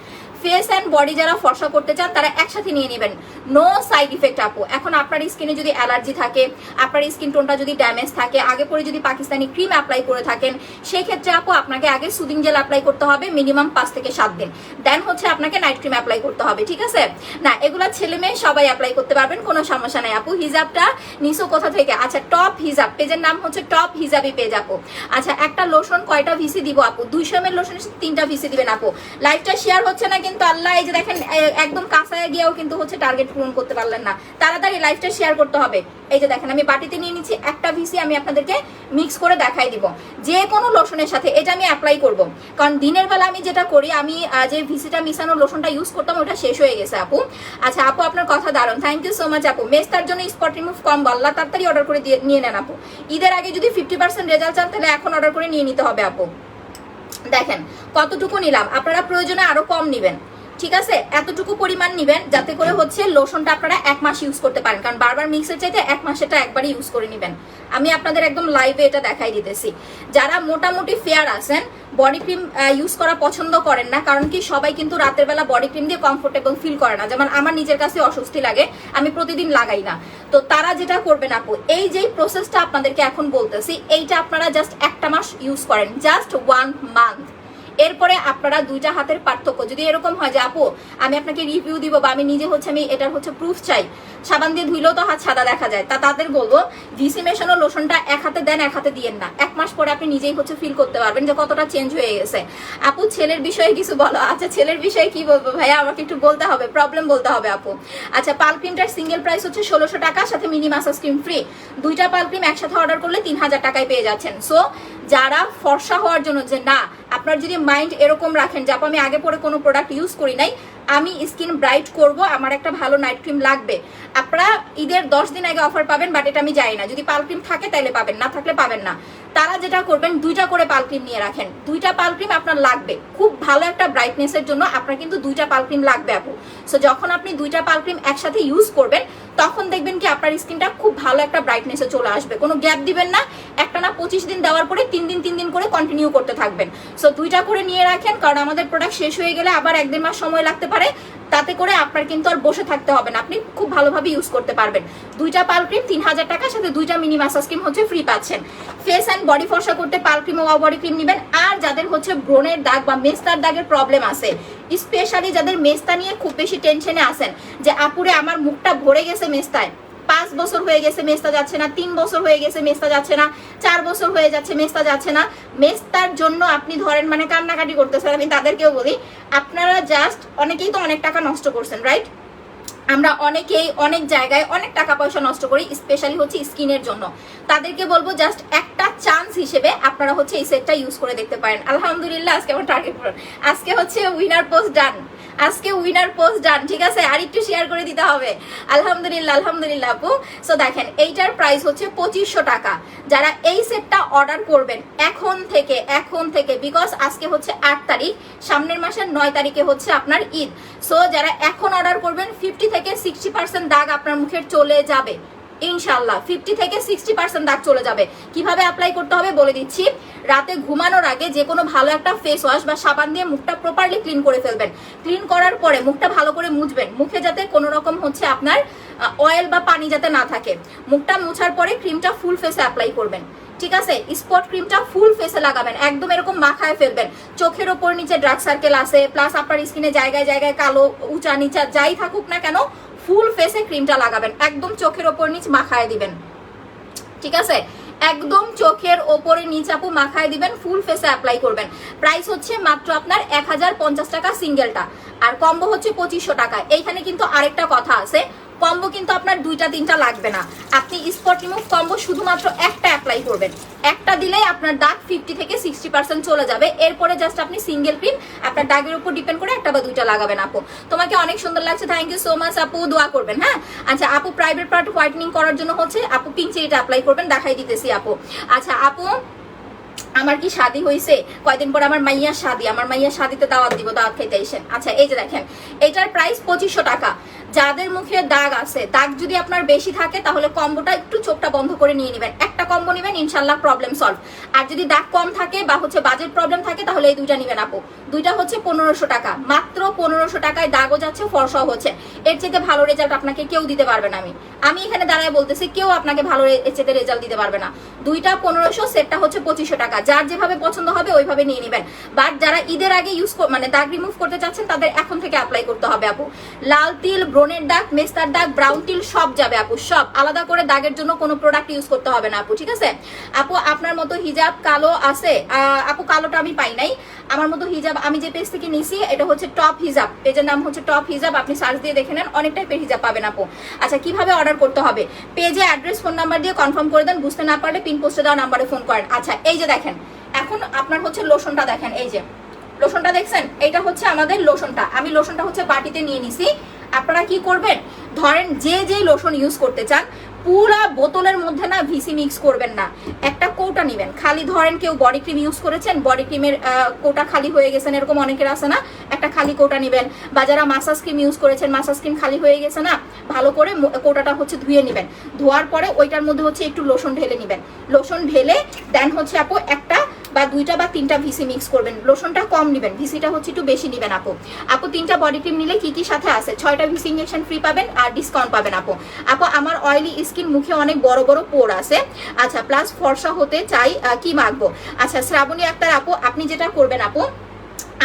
ফেস অ্যান্ড বডি যারা ফর্সা করতে চান তারা একসাথে নিয়ে নেবেন, নো সাইড ইফেক্ট আপু। এখন আপনার স্কিনে যদি অ্যালার্জি থাকে, আপনার স্কিন টোনটা যদি ড্যামেজ থাকে, আগে পরে যদি পাকিস্তানি ক্রিম অ্যাপ্লাই করে থাকেন, সেই ক্ষেত্রে আপু আপনাকে আগে সুদিং জেল অ্যাপ্লাই করতে হবে মিনিমাম 5 থেকে 7 দিন, দেন হচ্ছে আপনাকে নাইট ক্রিম অ্যাপ্লাই করতে হবে, ঠিক আছে? না এগুলা ছেলে মেয়ে সবাই অ্যাপ্লাই করতে পারবেন, কোনো সমস্যা নাই আপু। হিজাবটা নিসো কোথা থেকে? আচ্ছা টপ হিজাব পেজের নাম হচ্ছে টপ হিজাবি পেজ আপু। আচ্ছা একটা লোশন কয়টা ভিসি দিব আপু? 200 ml লোশনের 3টা ভিসি দিবেন আপু। লাইভটা শেয়ার হচ্ছে না কিন্তু আল্লাহ, এই যে দেখেন একদম কাঁচায় গিয়েও কিন্তু হচ্ছে টার্গেট পূরণ করতে পারলেন না, তাড়াতাড়ি লাইভটা শেয়ার করতে হবে। এই যে দেখেন আমি বাটিতে নিয়ে নিচ্ছি একটা ভিসি, আমি আপনাদেরকে মিক্স করে দেখাই দিব। যে কোনো লোশনের সাথে এটা আমি অ্যাপ্লাই করব, কারণ দিনের বেলা আমি যেটা করি, আমি যে ভিসিটা মিশানো লোশনটা ইউজ করতাম ওটা শেষ হয়ে গেছে আপু। আচ্ছা আপু আপনার কথা দারুণ, থ্যাংক ইউ সো মাচ আপু। মেস্তার জন্য স্পট রিমুভ কম আল্লাহ, তাড়াতাড়ি অর্ডার করে নিয়ে নেন আপু। ঈদের আগে যদি 50% রেজাল্ট চান তাহলে এখন অর্ডার করে নিয়ে নিতে হবে আপু। দেখেন কতটুকু নিলাম, আপনারা প্রয়োজনে আরো কম নিবেন, ঠিক আছে? এতটুকু পরিমাণ নিবেন যাতে করে হচ্ছে লোশনটা আপনারা 1 মাস ইউজ করতে পারেন, কারণ বারবার মিক্সের চাইতে 1 মাসেরটা একবারই ইউজ করে নেবেন। আমি আপনাদের একদম লাইভে এটা দেখাই দিতেছি। যারা মোটামুটি ফেয়ার আছেন, বডি ক্রিম ইউজ করা পছন্দ করেন না, কারণ কি সবাই কিন্তু রাতের বেলা বডি ক্রিম দিয়ে কমফোর্টেবল ফিল করে না, যেমন আমার নিজের কাছে অস্বস্তি লাগে, আমি প্রতিদিন লাগাই না। তো তারা যেটা করবেন আপু, এই যে প্রসেসটা আপনাদেরকে এখন বলতেছি, এইটা আপনারা জাস্ট 1টা মাস ইউজ করেন, জাস্ট 1 মান্থ। এরপরে আপনারা 2টা হাতের পার্থক্য, যদি এরকম হয় যে আপু আমি আপনাকে রিভিউ দিব বা আমি নিজে হচ্ছে আমি এটার হচ্ছে প্রুফ চাই, সাবান দিয়ে ধুইলেও তো হাত সাদা দেখা যায়, তাদের বলবো ভিসি মেশানো লোশনটা 1 হাতে দেন, 1 হাতে দিয়েন না। 1 মাস পরে আপনি নিজেই হচ্ছে ফিল করতে পারবেন যে কতটা চেঞ্জ হয়ে গেছে। আপু ছেলের বিষয়ে কিছু বলো। আচ্ছা ছেলের বিষয়ে কি বলবো ভাইয়া, আমাকে একটু বলতে হবে, প্রবলেম বলতে হবে আপু। আচ্ছা পাল ক্রিমটার সিঙ্গেল প্রাইস হচ্ছে 1600 টাকা, সাথে মিনি মাসাজ ক্রিম ফ্রি। 2টা পাল ক্রিম একসাথে অর্ডার করলে 3000 টাকায় পেয়ে যাচ্ছেন। সো যারা ফর্সা হওয়ার জন্য, যে না আপনার যদি মাইন্ড এরকম রাখেন যে আপু আমি আগে পরে কোনো প্রোডাক্ট ইউজ করি নাই, আমি স্কিন ব্রাইট করব, আমার একটা ভালো নাইট ক্রিম লাগবে, আপনারা ঈদের 10 দিন আগে অফার পাবেন, বাট এটা আমি জানি না, যদি পাল ক্রিম থাকে তাহলে পাবেন, না থাকলে পাবেন না। তারা যেটা করবেন 2টা করে পাল ক্রিম নিয়ে রাখেন। 2টা পাল ক্রিম আপনার লাগবে খুব ভালো একটা ব্রাইটনেসের জন্য, আপনার কিন্তু 2টা পাল ক্রিম লাগবে আপু। সো যখন আপনি 2টা পাল ক্রিম একসাথে ইউজ করবেন তখন দেখবেন কি আপনার স্কিনটা খুব ভালো একটা ব্রাইটনেসে চলে আসবে, কোনো গ্যাপ দিবেন না, একটা না 25 দিন দেওয়ার পরে 3 দিন করে কন্টিনিউ করতে থাকবেন। সো 2টা করে নিয়ে রাখেন, কারণ আমাদের প্রোডাক্ট শেষ হয়ে গেলে আবার 1-1.5 মাস সময় লাগতে পারে। তাতে করে আপনার কিন্তু আর বসে থাকতে হবে না, আপনি খুব ভালোভাবে ইউজ করতে পারবেন। 2টা পাল ক্রিম 3000 টাকা, সাথে 2টা মিনি মাসাজ ক্রিম হচ্ছে ফ্রি পাচ্ছেন। ফেস অ্যান্ড বডি ফর্সা করতে পাল ক্রিম ও বডি ক্রিম নেবেন। আর যাদের হচ্ছে ব্রণের দাগ বা মেস্তার দাগের প্রবলেম আছে, স্পেশালি যাদের মেস্তা নিয়ে খুব বেশি টেনশনে আছেন যে আপুরে আমার মুখটা ভরে গেছে মেস্তায়, 5 বছর হয়ে গেছে মেস্তা যাচ্ছে না, 3 বছর হয়ে গেছে মেস্তা যাচ্ছে না, 4 বছর হয়ে যাচ্ছে মেস্তা যাচ্ছে না, মেস্তার জন্য আপনি ধরেন মানে কান্নাকাটি করতেছেন, আমি তাদেরকেও বলি আপনারা জাস্ট, অনেকেই তো অনেক টাকা নষ্ট করছেন, রাইট? আমরা অনেকেই অনেক জায়গায় অনেক টাকা পয়সা নষ্ট করি, স্পেশালি হচ্ছে স্কিনের জন্য। তাদেরকে বলবো জাস্ট একটা চান্স হিসেবে আপনারা হচ্ছে এই সেটটা ইউজ করে দেখতে পারেন। আলহামদুলিল্লাহ আজকে আমার টার্গেট পূরণ, আজকে হচ্ছে উইনার পোস্ট ডান, আজকে উইনার পোস্ট ডান, ঠিক আছে? আর একটু শেয়ার করে দিতে হবে। আলহামদুলিল্লাহ আলহামদুলিল্লাহ আপু। সো দেখেন এইটার প্রাইস হচ্ছে 2500 টাকা। যারা এই সেটটা অর্ডার করবেন এখন থেকে বিকজ আজকে হচ্ছে 8 তারিখ, সামনের মাসের 9 তারিখে হচ্ছে আপনার ঈদ। সো যারা এখন অর্ডার করবেন 50 থেকে 60% দাগ আপনার মুখের চলে যাবে ইনশাল্লাহ। 50 থেকে 60% দাগ চলে যাবে। কিভাবে অ্যাপ্লাই করতে হবে বলে দিচ্ছি। রাতে ঘুমানোর আগে যে কোনো ভালো একটা ফেস ওয়াশ বা সাবান দিয়ে মুখটা প্রপারলি ক্লিন করে ফেলবেন। ক্লিন করার পরে মুখটা ভালো করে মুছবেন, মুখে যাতে কোনো রকম হচ্ছে আপনার অয়েল বা পানি যাতে না থাকে। মুখটা মুছার পরে ক্রিমটা ফুল ফেসে অ্যাপ্লাই করবেন, ঠিক আছে? স্পট ক্রিমটা ফুল ফেসে লাগাবেন, একদম এরকম মাখায় ফেলবেন। চোখের ওপর নিচে ডার্ক সার্কেল আছে, প্লাস আপনার স্কিনে জায়গায় জায়গায় কালো উঁচা নিচা যাই থাকুক না কেন, ফুল ফেসে ক্রিমটা লাগাবেন, একদম চোখের ওপর নিচ মাখায় দিবেন, ঠিক আছে? একদম চোখের ওপরে নিচ আপু মাখায় দিবেন, ফুল ফেসে অ্যাপ্লাই করবেন। প্রাইস হচ্ছে মাত্র আপনার 1050 টাকা সিঙ্গেলটা, আর কম্বো হচ্ছে 2500 টাকা। এইখানে কিন্তু আরেকটা কথা আছে, কম্বো কিন্তু আপনার 2টা-3টা লাগবে না। আপনি স্পট রিমুভ কম্বো শুধুমাত্র একটা অ্যাপ্লাই করবেন, একটা দিলেই আপনার দাগ 50 থেকে 60% চলে যাবে। এরপরে জাস্ট আপনি সিঙ্গেল ক্রিম আপনার দাগের উপর ডিপেন্ড করে 1 বা 2টা লাগাবেন। আপু তোমাকে অনেক সুন্দর লাগছে, থ্যাংক ইউ সো মাচ আপু, দোয়া করবেন। হ্যাঁ আচ্ছা আপু, প্রাইভেট পার্ট হোয়াইটনিং করার জন্য হচ্ছে আপু পিঙ্ক চেরিটা অ্যাপ্লাই করবেন, দেখাই দিতেছি আপু। আচ্ছা আপু আমার কি শাদি হয়েছে, কয়দিন পর আমার মাইয়ার শাদি, আমার মাইয়ার শাদিতে দাওয়াত দিব, দাওয়াত খাইতে এসেন। আচ্ছা এই যে দেখেন এটার প্রাইস 2500 টাকা। যাদের মুখে দাগ আছে, দাগ যদি আপনার বেশি থাকে তাহলে কম্বোটা একটু চোখটা বন্ধ করে নিয়ে নেবেন, একটা কম্বো নেবেন, ইনশাল্লাহ প্রবলেম সলভ। আর যদি দাগ কম থাকে বা হচ্ছে বাজেট প্রবলেম থাকে তাহলে এই 2টা নেবেন আপু। 2টা হচ্ছে 1500 টাকা, মাত্র 1500 টাকায় দাগও যাচ্ছে, ফর্সাও হচ্ছে। এর চেয়ে ভালো রেজাল্ট আপনাকে কেউ দিতে পারবে না। আমি এখানে দাঁড়ায় বলতেছি কেউ আপনাকে ভালো এর চেয়ে রেজাল্ট দিতে পারবে না। 2টা 1500, সেটটা হচ্ছে 2500 টাকা। যার যেভাবে পছন্দ হবে ওইভাবে নিয়ে নেবেন। বাট যারা ঈদের আগে ইউজ মানে দাগ রিমুভ করতে চাচ্ছেন তাদের এখন থেকে অ্যাপ্লাই করতে হবে আপু। লাল তিল, ব্রণের দাগ, মেস্তার দাগ, ব্রাউন তিল সব যাবে আপু, সব। আলাদা করে দাগের জন্য কোনো প্রোডাক্ট ইউজ করতে হবে না আপু, ঠিক আছে? আপু আপনার মতো হিজাব কালো আছে? আপু কালোটা আমি পাই নাই। আমার মতো হিজাব আমি যে পেজ থেকে নিছি এটা হচ্ছে টপ হিজাব, পেজের নাম হচ্ছে টপ হিজাব, আপনি সার্চ দিয়ে দেখে নেন, অনেক টাইপের হিজাব পাবেন আপু। আচ্ছা কিভাবে অর্ডার করতে হবে? পেজে অ্যাড্রেস, ফোন নাম্বার দিয়ে কনফার্ম করে দেন, বুঝতে না পারলে পিন পোস্টে দেওয়া নাম্বারে ফোন করেন। আচ্ছা এই যে দেখেন এখন আপনার হচ্ছে লোশনটা দেখেন, এই যে লোশনটা দেখছেন, এইটা হচ্ছে আমাদের লোশনটা। আমি লোশনটা হচ্ছে বাটিতে নিয়ে নিছি। আপনারা কি করবেন, ধরেন যে লোশন ইউজ করতে চান পুরা বোতলের মধ্যে না ভিসি মিক্স করবেন না, একটা কৌটা নেবেন খালি। ধরেন কেউ বডি ক্রিম ইউজ করেছেন, বডি ক্রিমের কৌটা খালি হয়ে গেছেন, এরকম অনেকের আছে না, একটা খালি কৌটা নেবেন। বা যারা মাসাজ ক্রিম ইউজ করেছেন, মাসাজ ক্রিম খালি হয়ে গেছে না, ভালো করে কৌটাটা হচ্ছে ধুয়ে নেবেন। ধোয়ার পরে ওইটার মধ্যে হচ্ছে একটু লোশন ঢেলে নেবেন। লোশন ঢেলে দেন হচ্ছে আপু একটা বা 2টা বা 3টা ভিসি মিক্স করবেন। লোশনটা কম নেবেন, ভিসিটা হচ্ছে একটু বেশি নেবেন আপু। 3টা বডি ক্রিম নিলে কি কি সাথে আছে, 6টা ভিসি ইনজেকশন ফ্রি পাবেন আর ডিসকাউন্ট পাবেন আপু। আমার অয়েলি স্কিন, মুখে অনেক বড় বড় পোর আছে। আচ্ছা প্লাস ফর্সা হতে চাই, কি মাখবো? আচ্ছা শ্রাবণী আক্তার আপু, আপনি যেটা করবেন আপু,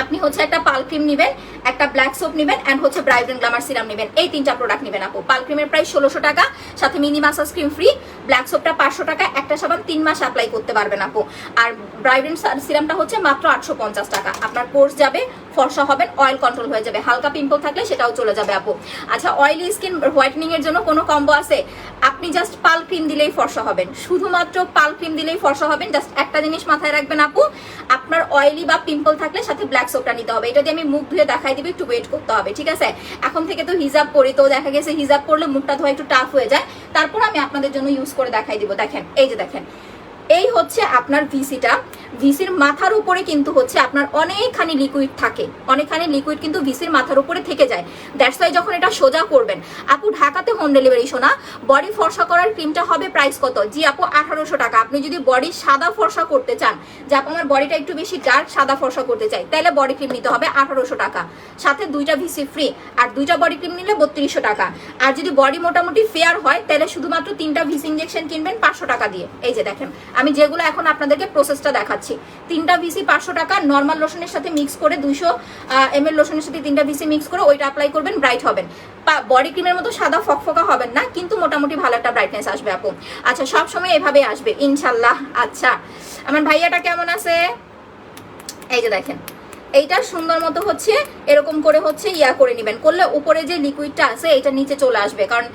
আপনি হচ্ছে একটা পাল ক্রিম নেবেন, একটা ব্ল্যাক সোপ নেবেন, এন্ড হচ্ছে ব্রাইট গ্ল্যামার সিরাম নেবেন। এই 3টা প্রোডাক্ট নেবেন আপু। পাল ক্রিমের প্রাইস 1600 টাকা, সাথে mini massage cream free. Black সোপটা 500 টাকা, একটা সাবান 3 মাস অ্যাপ্লাই করতে পারবেন আপু। আর ব্রাইট সিরামটা হচ্ছে মাত্র 850 টাকা। আপনার কোর্স যাবে, ফর্সা হবেন, অয়েল কন্ট্রোল হয়ে যাবে, হালকা পিম্পল থাকলে সেটাও চলে যাবে আপু। আচ্ছা অয়েলি স্কিন হোয়াইটনিং এর জন্য কোনো কম্বো আছে? আপনি জাস্ট পাল ক্রিম দিলেই ফর্সা হবেন, শুধুমাত্র পাল ক্রিম দিলেই ফর্সা হবেন। জাস্ট একটা জিনিস মাথায় রাখবেন আপু, আপনার অয়েলি বা পিম্পল থাকলে সাথে ব্ল্যাক সোপটা নিতে হবে। এটা দিয়ে আমি মুখ ধুয়ে দেখাই দিবি, একটু ওয়েট করতে হবে, ঠিক আছে? এখন থেকে তো হিজাব পরি, তো দেখা গেছে হিজাব পরলে মুখটা ধোয়া একটু টাফ হয়ে যায়, তারপর আমি আপনাদের জন্য ইউজ করে দেখাই দিব। দেখেন এই যে দেখেন, এই হচ্ছে আপনার ভিসিটা। ভিসির মাথার উপরে কিন্তু হচ্ছে আপনার অনেকখানি লিকুইড থাকে, অনেকখানি লিকুইড কিন্তু ভিসির মাথার উপরে থেকে যায়। দ্যাটস ওয়াই যখন এটা সোজা করবেন, আপু ঢাকাতে হোম ডেলিভারি শোনা, বডি ফর্সা করার ক্রিমটা হবে প্রাইস কত? জি আপু 1800 টাকা। আপনি যদি বডি সাদা ফর্সা করতে চান, যে আপু আমার বডিটা একটু বেশি ডার্ক সাদা ফর্সা করতে চাই, তাহলে বডি ক্রিম নিতে হবে 1800 টাকা, সাথে 2টা ভিসি ফ্রি। আর 2টা বডি ক্রিম নিলে 3200 টাকা। আর যদি বডি মোটামুটি ফেয়ার হয়, তাহলে শুধুমাত্র 3টা ভিসি ইঞ্জেকশন কিনবেন 500 টাকা দিয়ে। এই যে দেখেন আমি যেগুলো এখন আপনাদেরকে প্রসেসটা দেখাচ্ছি, 3টা ভিসি 500 টাকা, নর্মাল লোশনের সাথে মিক্স করে 200 ml লোশনের সাথে 3টা ভিসি মিক্স করে ওইটা অ্যাপ্লাই করবেন, ব্রাইট হবেন। বডি ক্রিমের মতো সাদা ফকফকা হবেন না, কিন্তু মোটামুটি ভালো একটা ব্রাইটনেস আসবে আপু। আচ্ছা সবসময় এভাবে আসবে ইনশাল্লাহ। আচ্ছা আমার ভাইয়াটা কেমন আছে? এই যে দেখেন এইটা সুন্দর মতো হচ্ছে এরকম করে হচ্ছে ইয়া করে নেবেন, করলে উপরে যে লিকুইডটা আছে এটা নিচে চলে আসবে, কারণ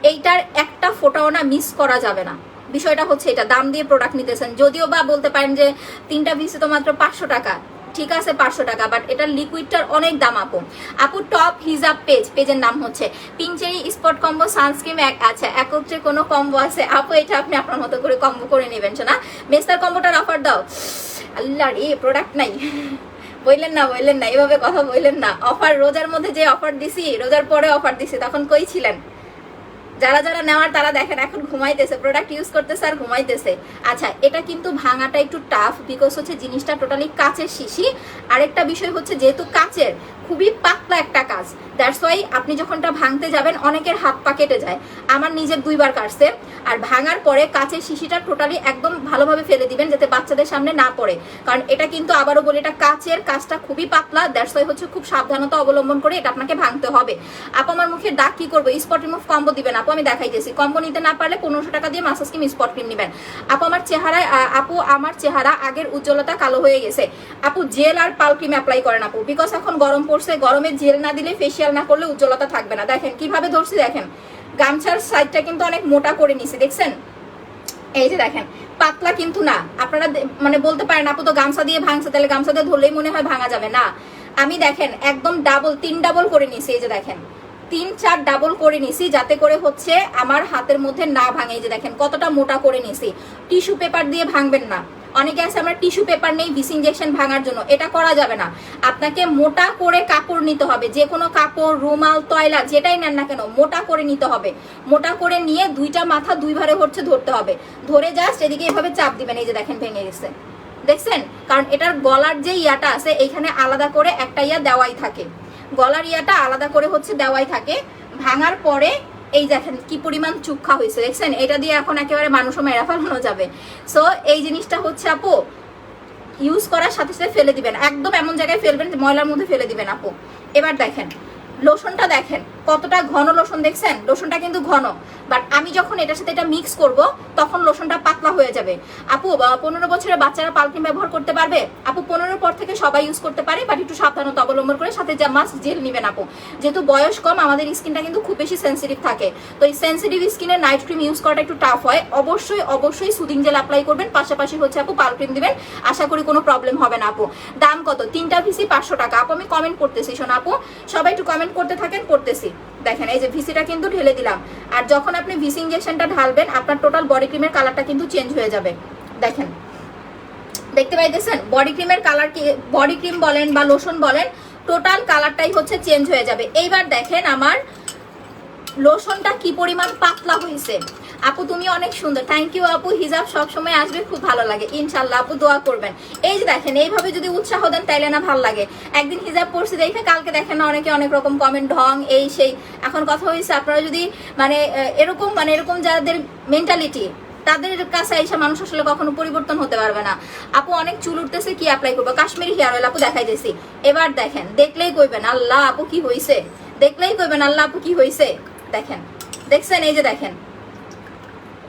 এইটার একটা ফোঁটাও না মিস করা যাবে না। বিষয়টা হচ্ছে এটা, দাম দিয়ে প্রোডাক্ট নিতেছেন, যদিও বা বলতে পারেন যে 3টা ভিসি তো মাত্র 500 টাকা, ঠিক আছে 500 টাকা, বাট এটার লিকুইডটার অনেক দাম আপু। আপু টপ হিজাব পেজের নাম হচ্ছে pink cherry spot combo sunscreen. আচ্ছা একত্রে কোনো কম্বো আছে আপু? এটা আপনি আপনার মতো করে কম্বো করে নেবেন না। মেস্তার কম্বোটার অফার দাও। আল্লাহ রে প্রোডাক্ট নাই, বললেন না এভাবে কথা বললেন না। অফার রোজার মধ্যে যে অফার দিছি, রোজার পরে অফার দিছি, তখন কই ছিলেন? যারা যারা নেওয়ার তারা দেখেন এখন ঘুমাইতেছে, প্রোডাক্ট ইউজ করতেছে আর ঘুমাইতেছে। আচ্ছা এটা কিন্তু ভাঙাটা একটু টাফ, বিকজ হচ্ছে জিনিসটা টোটালি কাচের শিশি। আরেকটা বিষয় হচ্ছে যেহেতু কাচের, খুবই পাতলা একটা কাজ, দ্যাটস ওয়াই আপনি যখন এটা ভাঙতে যাবেন অনেকের হাত পা কেটে যায়। আমার নিজের 2বার কাটছে। আর ভাঙার পরে কাচের শিশিটা টোটালি একদম ভালোভাবে ফেলে দিবেন, যাতে বাচ্চাদের সামনে না পড়ে, কারণ এটা কিন্তু আবারও বলি এটা কাচের, কাজটা খুবই পাতলা, দ্যাটস ওয়াই হচ্ছে খুব সাবধানতা অবলম্বন করে এটা আপনাকে ভাঙতে হবে। আপু আমার মুখের দাগ কি করবো? স্পট রিমুভ কম্বো দিবেন আপু, আমি দেখাইতেছি। কম্বো নিতে না পারলে 1500 টাকা দিয়ে মাসাজ ক্রিম স্পট ক্রিম নেবেন। আপু আমার চেহারা আগের উজ্জ্বলতা কালো হয়ে গেছে। আপু জেল আর পাল ক্রিম অ্যাপ্লাই করেন আপু, বিকজ এখন গরম পড়ছে, গরমে জেল না দিলে ফেসিয়াল না করলে উজ্জ্বলতা থাকবে না। দেখেন কিভাবে ধরছি, দেখেন গামছার সাইডটা কিন্তু অনেক মোটা করে নিছি, দেখছেন? এই যে দেখেন পাতলা কিন্তু না। আপনারা মানে বলতে পারেন আপু তো গামছা দিয়ে ভাঙছে, তাহলে গামছা দিয়ে ধরলেই মনে হয় ভাঙা যাবে না। আমি দেখেন একদম 3 ডাবল করে নিছি। এই যে দেখেন 3-4 ডাবল করে নিছি, যাতে করে হচ্ছে আমার হাতের মধ্যে না ভাঙে। এই যে দেখেন কতটা মোটা করে নিছি। টিস্যু পেপার দিয়ে ভাঙবেন না। অনেকে আছে আমরা টিস্যু পেপার নেই ভিসি ইনজেকশন ভাঙার জন্য, এটা করা যাবে না। আপনাকে মোটা করে কাপড় নিতে হবে, যে কোনো কাপড়, রুমাল, তয়লা যেটাই নেন না কেন মোটা করে নিতে হবে। মোটা করে নিয়ে 2টা মাথা 2 ভারে হচ্ছে ধরতে হবে, ধরে জাস্ট এদিকে এভাবে চাপ দিবেন। এই যে দেখেন ভেঙে গেছে, দেখছেন? কারণ এটার গলার যে ইয়াটা আছে এইখানে আলাদা করে একটা ইয়া দেওয়াই থাকে, গলার ইয়াটা আলাদা করে হচ্ছে দেওয়াই থাকে। ভাঙার পরে এই দেখেন কি পরিমাণ চুক্ষা হয়েছে, দেখছেন? এটা দিয়ে এখন একেবারে মানুষও মেরা ফেলানো যাবে। সো এই জিনিসটা হচ্ছে আপু ইউজ করার সাথে সাথে ফেলে দিবেন, একদম এমন জায়গায় ফেলবেন ময়লার মধ্যে ফেলে দিবেন আপু। এবার দেখেন লোশনটা, দেখেন কতটা ঘন লোশন, দেখছেন? লোশনটা কিন্তু ঘন, বাট আমি যখন এটার সাথে এটা মিক্স করব তখন লোশনটা পাতলা হয়ে যাবে। আপু 15 বছরের বাচ্চারা পালক্রিম ব্যবহার করতে পারবে? আপু 15 পর থেকে সবাই ইউজ করতে পারে, বাট একটু সাবধানতা অবলম্বন করে, সাথে যা মাস্ক জেল নেবেন আপু। যেহেতু বয়স কম, আমাদের স্কিনটা কিন্তু খুব বেশি সেন্সিটিভ থাকে, তো এই সেন্সিটিভ স্কিনে নাইট ক্রিম ইউজ করাটা একটু টাফ হয়। অবশ্যই সুদিং জেল অ্যাপ্লাই করবেন, পাশাপাশি হচ্ছে আপু পালক্রিম দিবেন, আশা করি কোনো প্রবলেম হবে না আপু। দাম কত? 3টা ভিসি 500 টাকা আপু। আমি কমেন্ট করতেছি, শোনো আপু সবাই একটু কমেন্ট করতে থাকেন, করতেছি। দেখেন এই যে ভিসিটা কিন্তু ঢেলে দিলাম, আর যখন আপনি ভিসি ইনজেকশনটা ঢালবেন আপনার টোটাল বডি ক্রিমের কালারটা কিন্তু চেঞ্জ হয়ে যাবে। দেখেন দেখতে পাইতেছেন বডি ক্রিমের কালার, কি বডি ক্রিম বলেন বা লোশন বলেন, টোটাল কালারটাই হচ্ছে চেঞ্জ হয়ে যাবে। এইবার দেখেন আমার লোশনটা কি পরিমাণ পাতলা হয়েছে। আপু তুমি অনেক সুন্দর, থ্যাংক ইউ আপু। হিজাব সবসময় আসবে, খুব ভালো লাগে ইনশাল্লাহ আপু, দোয়া করবেন। এই যে দেখেন এইভাবে যদি উৎসাহ দেন তাইলে না ভালো লাগে। একদিন হিজাব পড়ছি দেখে কালকে দেখেন না অনেকে অনেক রকম কমেন্ট, ঢং এই সেই। এখন কথা হয়েছে আপনারা যদি এরকম যাদের মেন্টালিটি, তাদের কাছে এসে মানুষ আসলে কখনো পরিবর্তন হতে পারবে না। আপু অনেক চুল উঠতেছে, কি অ্যাপ্লাই করবো? কাশ্মীরি হেয়ার অয়েল আপু দেখাইতেছি। এবার দেখেন দেখলেই কইবেন আল্লাহ আপু কি হয়েছে, দেখলেই কইবেন আল্লাহ আপু কি হয়েছে। দেখেন দেখছেন, এই যে দেখেন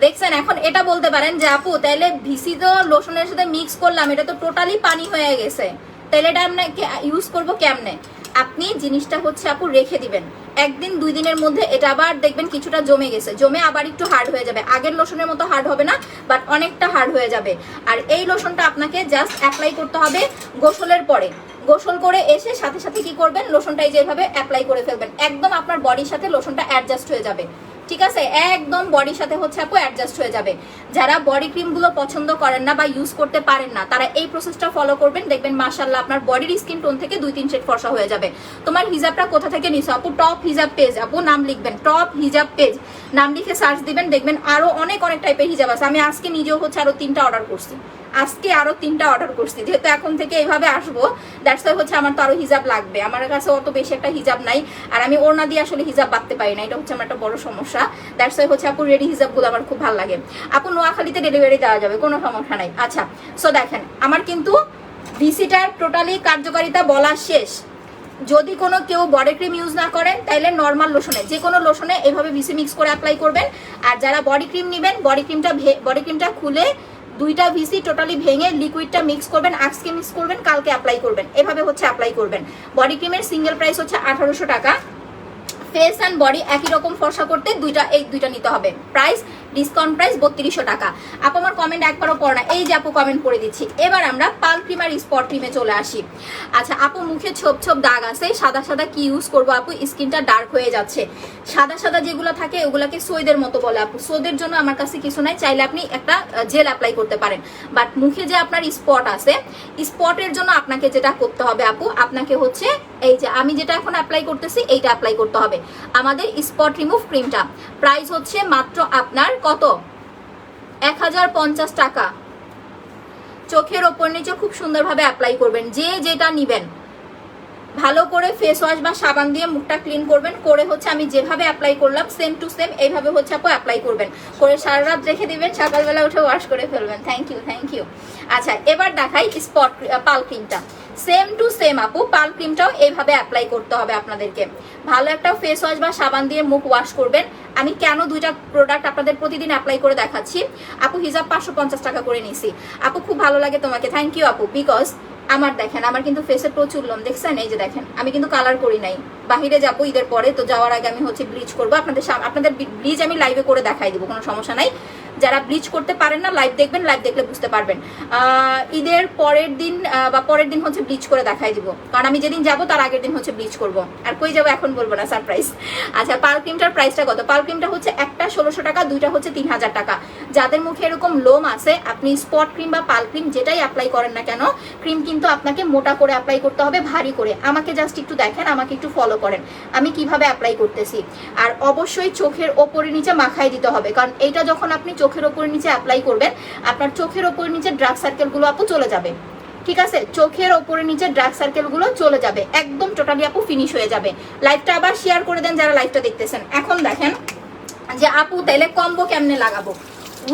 দেখছেন। এখন এটা বলতে পারেন যে আপু তাইলে ভিসি তো লোশনের সাথে মিক্স করলাম, এটা তো টোটালি পানি হয়ে গেছে, তাইলে এটা আপনাকে ইউজ করবো কেমনে? আপনি জিনিসটা হচ্ছে আপু রেখে দিবেন, 1-2 দিনের মধ্যে এটা আবার দেখবেন কিছুটা জমে গেছে, জমে আবার একটু হার্ড হয়ে যাবে। আগের লোশনের মতো হার্ড হবে না, বাট অনেকটা হার্ড হয়ে যাবে। আর এই লোশনটা আপনাকে জাস্ট অ্যাপ্লাই করতে হবে গোসলের পরে। গোসল করে এসে সাথে সাথে কি করবেন, লোশনটা যেভাবে অ্যাপ্লাই করে ফেলবেন, একদম আপনার বডির সাথে লোশনটা অ্যাডজাস্ট হয়ে যাবে। ঠিক আছে, একদম বডির সাথে হচ্ছে আপু অ্যাডজাস্ট হয়ে যাবে। যারা বডি ক্রিমগুলো পছন্দ করেন না বা ইউজ করতে পারেন না, তারা এই প্রসেসটা ফলো করবেন, দেখবেন মাশাআল্লাহ আপনার বডির স্কিন টোন থেকে 2-3 শেড ফর্সা হয়ে যাবে। তোমার হিজাবটা কোথা থেকে নিছো আপু? টপ হিজাব পেজ আপু, নাম লিখবেন টপ হিজাব পেজ, নাম লিখে সার্চ দিবেন, দেখবেন আরো অনেক টাইপের হিজাব আছে। আমি আজকে নিজেও হচ্ছে আরো 3টা অর্ডার করছি, যেহেতু এখন থেকে এইভাবে আসবো, দ্যাটস ওয়াই হচ্ছে আমার তো আরো হিজাব লাগবে। আমার কাছে অত বেশি একটা হিজাব নাই, আর আমি ওড়না দিয়ে আসলে হিজাব বাঁধতে পারি না, এটা হচ্ছে আমার একটা বড় সমস্যা। দ্যাটস ওয়াই হচ্ছে আপু রেডি হিজাবগুলো আমার খুব ভালো লাগে। আপু নোয়াখালীতে ডেলিভারি দেওয়া যাবে, কোনো সমস্যা নাই। আচ্ছা, সো দেখেন আমার কিন্তু ভিসিটার টোটালি কার্যকারিতা বলা শেষ। যদি কোনো কেউ বডি ক্রিম ইউজ না করেন, তাইলে নর্মাল লোশনে, যে কোনো লোশনে এইভাবে ভিসি মিক্স করে অ্যাপ্লাই করবেন। আর যারা বডি ক্রিম নেবেন, বডি ক্রিমটা খুলে 2টা ভিসি টোটালি ভেঙে লিকুইডটা মিক্স করবেন, আজকে মিক্স করবেন, কালকে অ্যাপ্লাই করবেন, এভাবে হচ্ছে অ্যাপ্লাই করবেন। বডি ক্রিমের সিঙ্গেল প্রাইস হচ্ছে 1800 টাকা। ফেস অ্যান্ড বডি একই রকম ফর্সা করতে দুইটা নিতে হবে। প্রাইস ডিসকাউন্ট প্রাইস 3200 টাকা। আপু আমার কমেন্ট একবারও পড়ে না, এই যে আপু কমেন্ট করে দিচ্ছি। এবার আমরা পাল ক্রিম আর স্পট ক্রিমে চলে আসি। আচ্ছা আপু মুখে ছোপ ছোপ দাগ আছে, সাদা সাদা কি ইউজ করবো আপু? স্কিনটা ডার্ক হয়ে যাচ্ছে। সাদা সাদা যেগুলো থাকে ওগুলাকে সোয়েদের মতো বলে আপু। সোদের জন্য আমার কাছে কিছু নাই, চাইলে আপনি একটা জেল অ্যাপ্লাই করতে পারেন। বাট মুখে যে আপনার স্পট আছে, স্পটের জন্য আপনাকে যেটা করতে হবে আপু, আপনাকে হচ্ছে এই যে আমি যেটা এখন অ্যাপ্লাই করতেছি এইটা অ্যাপ্লাই করতে হবে। আমাদের স্পট রিমুভ ক্রিমটা প্রাইস হচ্ছে মাত্র আপনার কত? 1050 টাকা। চোখের ওপর নিচে খুব সুন্দরভাবে অ্যাপ্লাই করবেন। যে যেটা নিবেন ভালো করে ফেস ওয়াশ বা সাবান দিয়ে মুখটা ক্লিন করবেন, করে হচ্ছে আমি যেভাবে অ্যাপ্লাই করলাম সেম টু সেম এইভাবে হচ্ছে আপু অ্যাপ্লাই করবেন, করে সারা রাত রেখে দিবেন, সকালবেলা উঠে ওয়াশ করে ফেলবেন। Thank you. আচ্ছা এবার দেখাই স্পট পাল ক্রিমটা। সেম টু সেম আপু, পাল ক্রিমটাও এইভাবে অ্যাপ্লাই করতে হবে আপনাদেরকে। ভালো একটা ফেস ওয়াশ বা সাবান দিয়ে মুখ ওয়াশ করবেন। আমি কেন 2টা প্রোডাক্ট আপনাদের প্রতিদিন অ্যাপ্লাই করে দেখাচ্ছি। আপু হিজাব 550 টাকা করে নিছি। আপু খুব ভালো লাগে তোমাকে, থ্যাংক ইউ আপু। বিকজ আমার দেখেন, আমার কিন্তু ফেসে প্রচুর লোম, দেখছেন? এই যে দেখেন, আমি কিন্তু কালার করি নাই। বাহিরে যাবো ঈদের পরে, তো যাওয়ার আগে আমি হচ্ছে ব্লিচ করবো। আপনাদের ব্লিচ আমি লাইভে করে দেখাই দিব, কোনো সমস্যা নাই। যারা ব্লিচ করতে পারেন না লাইভ দেখবেন, লাইভ দেখলে বুঝতে পারবেন। ঈদের পরের দিন বা পরের দিন হচ্ছে ব্লিচ করে দেখাই দিব, কারণ আমি যেদিন যাবো তার আগের দিন হচ্ছে ব্লিচ করব। আর কই যাবো এখন বলবো না, সারপ্রাইজ। আচ্ছা পাল ক্রিমটার প্রাইসটা কত? পাল ক্রিমটা হচ্ছে একটা 1600 টাকা, 2টা হচ্ছে 3000 টাকা। যাদের মুখে এরকম লোম আছে, আপনি স্পট ক্রিম বা পাল ক্রিম যেটাই অ্যাপ্লাই করেন না কেন, ক্রিম কিন্তু আপনাকে মোটা করে অ্যাপ্লাই করতে হবে, ভারী করে। আমাকে জাস্ট একটু দেখেন, আমাকে একটু ফলো করেন আমি কিভাবে অ্যাপ্লাই করতেছি। আর অবশ্যই চোখের ওপরে নিচে মাখাই দিতে হবে, কারণ এইটা যখন আপনি চোখের ওপরে নিচে অ্যাপ্লাই করবেন, আপনার চোখের ওপরে নিচে ডার্ক সার্কেলগুলো আপু চলে যাবে। ঠিক আছে, চোখের ওপরে নিচে ডার্ক সার্কেলগুলো চলে যাবে, একদম টোটালি আপু ফিনিশ হয়ে যাবে। লাইভটা আবার শেয়ার করে দেন যারা লাইভটা দেখতেছেন। এখন দেখেন যে আপু তাইলে কম্বো কেমনে লাগাবো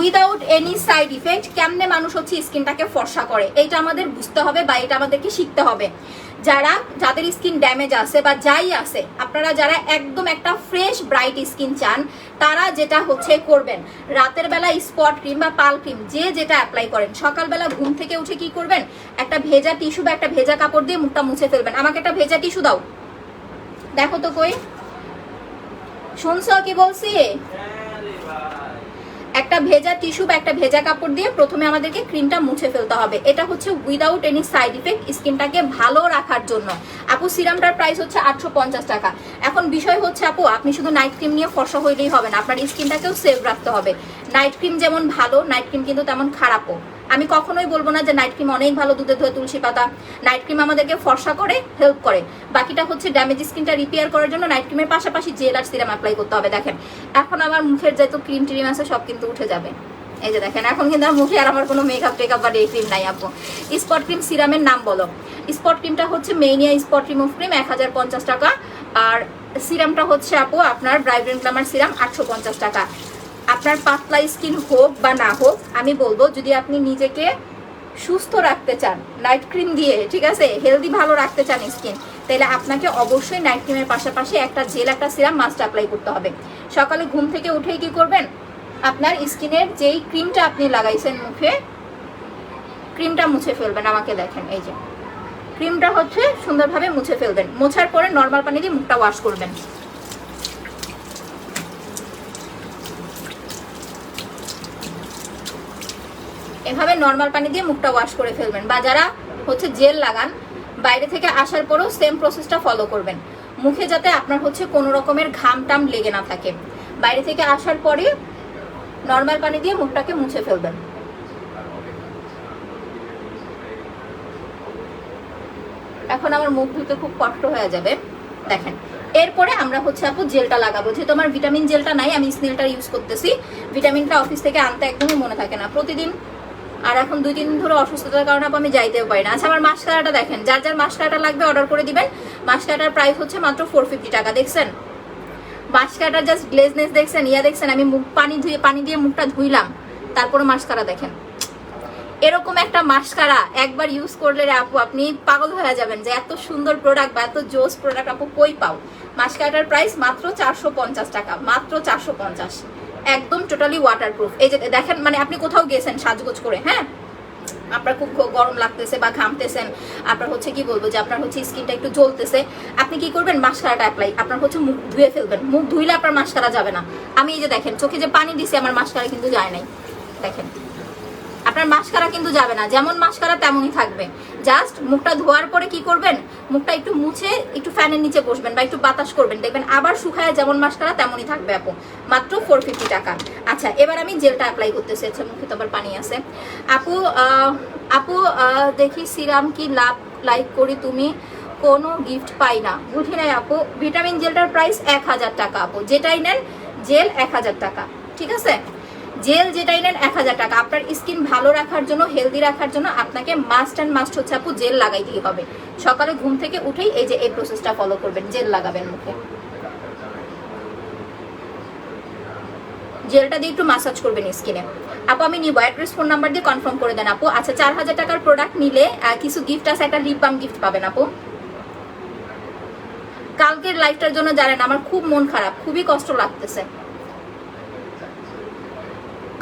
উইদাউট এনি সাইড ইফেক্ট, কেমনে মানুষ হচ্ছে স্কিনটাকে ফর্সা করে, এইটা আমাদের বুঝতে হবে বা এটা আমাদেরকে শিখতে হবে। যাদের স্কিন ড্যামেজ আছে বা যাই আছে, আপনারা যারা একদম একটা ফ্রেশ ব্রাইট স্কিন চান, তারা যেটা হচ্ছে করবেন, রাতের বেলা স্পট ক্রিম বা পাল ক্রিম যে যেটা অ্যাপ্লাই করেন, সকালবেলা ঘুম থেকে উঠে কি করবেন, একটা ভেজা টিস্যু বা একটা ভেজা কাপড় দিয়ে মুখটা মুছে ফেলবেন। আমাকে একটা ভেজা টিস্যু দাও, দেখো তো কই, শুনছো কি বলছি? একটা ভেজা টিস্যু বা একটা ভেজা কাপড় দিয়ে প্রথমে আমাদেরকে ক্রিমটা মুছে ফেলতে হবে। এটা হচ্ছে উইদাউট এনি সাইড ইফেক্ট, স্কিনটাকে ভালো রাখার জন্য। আপু সিরামটার প্রাইস হচ্ছে 850 টাকা। এখন বিষয় হচ্ছে আপু, আপনি শুধু নাইট ক্রিম নিয়ে ফর্সা হইলেই হবে না, আপনার স্কিনটাকেও সেভ রাখতে হবে। নাইট ক্রিম যেমন ভালো, নাইট ক্রিম কিন্তু তেমন খারাপও। আমি কখনোই বলবো না যে নাইট ক্রিম অনেক ভালো, দুধে ধোয়া তুলসী পাতা। নাইট ক্রিম আমাদেরকে ফর্সা করে, হেল্প করে। বাকিটা হচ্ছে ড্যামেজ স্কিনটা রিপেয়ার করার জন্য নাইট ক্রিমের পাশাপাশি জেল আর সিরাম অ্যাপ্লাই করতে হবে। দেখেন এখন আমার মুখের যত ক্রিম ট্রিম আছে সব কিন্তু উঠে যাবে। এই যে দেখেন, এখন কিন্তু মুখে আর আমার কোনো মেকআপ টেকআপ বা ডে ক্রিম নাই। আপু স্পট ক্রিম সিরামের নাম বলো। স্পট ক্রিমটা হচ্ছে মেনিয়া স্পট রিমুভ ক্রিম 1050 টাকা, আর সিরামটা হচ্ছে আপু আপনার ব্রাইব্রেন্ট গ্ল্যামার সিরাম 850 টাকা। আপনার পাতলা স্কিন হোক বা না হোক, আমি বলবো যদি আপনি নিজেকে সুস্থ রাখতে চান নাইট ক্রিম দিয়ে, ঠিক আছে, হেলদি ভালো রাখতে চান স্কিন, তাহলে আপনাকে অবশ্যই নাইট ক্রিমের পাশাপাশি একটা জেল একটা সিরাম মাস্ট অ্যাপ্লাই করতে হবে। সকালে ঘুম থেকে উঠেই কি করবেন, আপনার স্কিনের যেই ক্রিমটা আপনি লাগাইছেন মুখে, ক্রিমটা মুছে ফেলবেন। আমাকে দেখেন, এই যে ক্রিমটা হচ্ছে সুন্দরভাবে মুছে ফেলবেন। মোছার পরে নর্মাল পানি দিয়ে মুখটা ওয়াশ করবেন। এভাবে নর্মাল পানি দিয়ে মুখটা ওয়াশ করে ফেলবেন। বা যারা হচ্ছে জেল লাগান, বাইরে থেকে আসার পরেও সেম প্রসেসটা ফলো করবেন, মুখে যাতে আপনার হচ্ছে কোনো রকমের ঘাম টাম লেগে না থাকে। বাইরে থেকে আসার পরে নর্মাল পানি দিয়ে মুখটাকে মুছে ফেলবেন। এখন আমার মুখ ধুতে খুব কষ্ট হয়ে যাবে, দেখেন। এরপরে আমরা হচ্ছে আপু জেলটা লাগাবো, যেহেতু আমার ভিটামিন জেলটা নাই, আমি স্নেলটা ইউজ করতেছি। ভিটামিনটা অফিস থেকে আনতে একদমই মনে থাকে না প্রতিদিন, আর এখন 2-3 দিন ধরে অসুস্থতার কারণে আমি যাইতেও পারি না। আচ্ছা, আমার মাস্কারাটা দেখেন, যার যার মাস্কারাটা লাগবে অর্ডার করে দিবেন। মাস্কারাটার প্রাইস হচ্ছে মাত্র 450 টাকা। দেখছেন মাস্কারাটার জাস্ট গ্লেজনেস দেখছেন, দেখছেন আমি মুখ পানি দিয়ে মুখটা ধুইলাম, তারপরে মাস্কারা দেখেন। এরকম একটা মাস্কারা একবার ইউজ করলে রে আপু আপনি পাগল হয়ে যাবেন যে এত সুন্দর প্রোডাক্ট বা এত জোস প্রোডাক্ট আপু কই পাও। মাস্কারাটার প্রাইস মাত্র 450 টাকা, মাত্র 450, একদম টোটালি ওয়াটারপ্রুফ। এই যে দেখেন, মানে আপনি কোথাও গেছেন সাজগোজ করে, হ্যাঁ, আপনার খুব গরম লাগতেছে বা ঘামতেছেন, আপনার হচ্ছে কি বলবো যে আপনার হচ্ছে স্কিনটা একটু জ্বলতেছে, আপনি কি করবেন, মাস্কারাটা অ্যাপ্লাই, আপনার হচ্ছে মুখ ধুয়ে ফেলবেন। মুখ ধুইলে আপনার মাস্কারা যাবে না। আমি এই যে দেখেন চোখে যে পানি দিছি, আমার মাস্কারা কিন্তু যায় নাই, দেখেন আপনার মাস্কারা কিন্তু যাবে না, যেমন মাস্কারা তেমনই থাকবে। জাস্ট মুখটা ধোয়ার পরে কি করবেন, মুখটা একটু মুছে একটু ফ্যানের নিচে বসবেন বা একটু বাতাস করবেন, দেখবেন আবার শুকায় যেমন মাস্কারা তেমনই থাকবে আপু, মাত্র 450 টাকা। আচ্ছা, এবার আমি জেলটা অ্যাপ্লাই করতেছি। আচ্ছা, মুখে তো আবার পানি আছে। আপু দেখি সিরাম কি লাইক করি, তুমি কোনো গিফট পাই না, বুঝি নাই আপু। ভিটামিন জেলটার প্রাইস 1000 টাকা আপু, যেটাই নেন জেল 1000 টাকা, ঠিক আছে। জেল যেটাই নেন 1000 টাকা। আপনার স্কিন ভালো রাখার জন্য, হেলদি রাখার জন্য আপনাকে মাস্ট অ্যান্ড মাস্ট হচ্ছে আপু জেল লাগাইতেই হবে। সকালে ঘুম থেকে উঠেই এই যে এই প্রসেসটা ফলো করবেন, জেল লাগাবেন মুখে। জেলটা দিয়ে একটু মাসাজ করবেন স্কিনে। আপু আমি নিব, অ্যাড্রেস ফোন নাম্বার দিয়ে কনফার্ম করে দেন আপু। আচ্ছা, 4000 টাকার প্রোডাক্ট নিলে কিছু গিফট আছে, একটা লিপ বাম গিফট পাবেন আপু। কালকের লাইফটার জন্য জানেন আমার খুব মন খারাপ, খুবই কষ্ট লাগতেছে।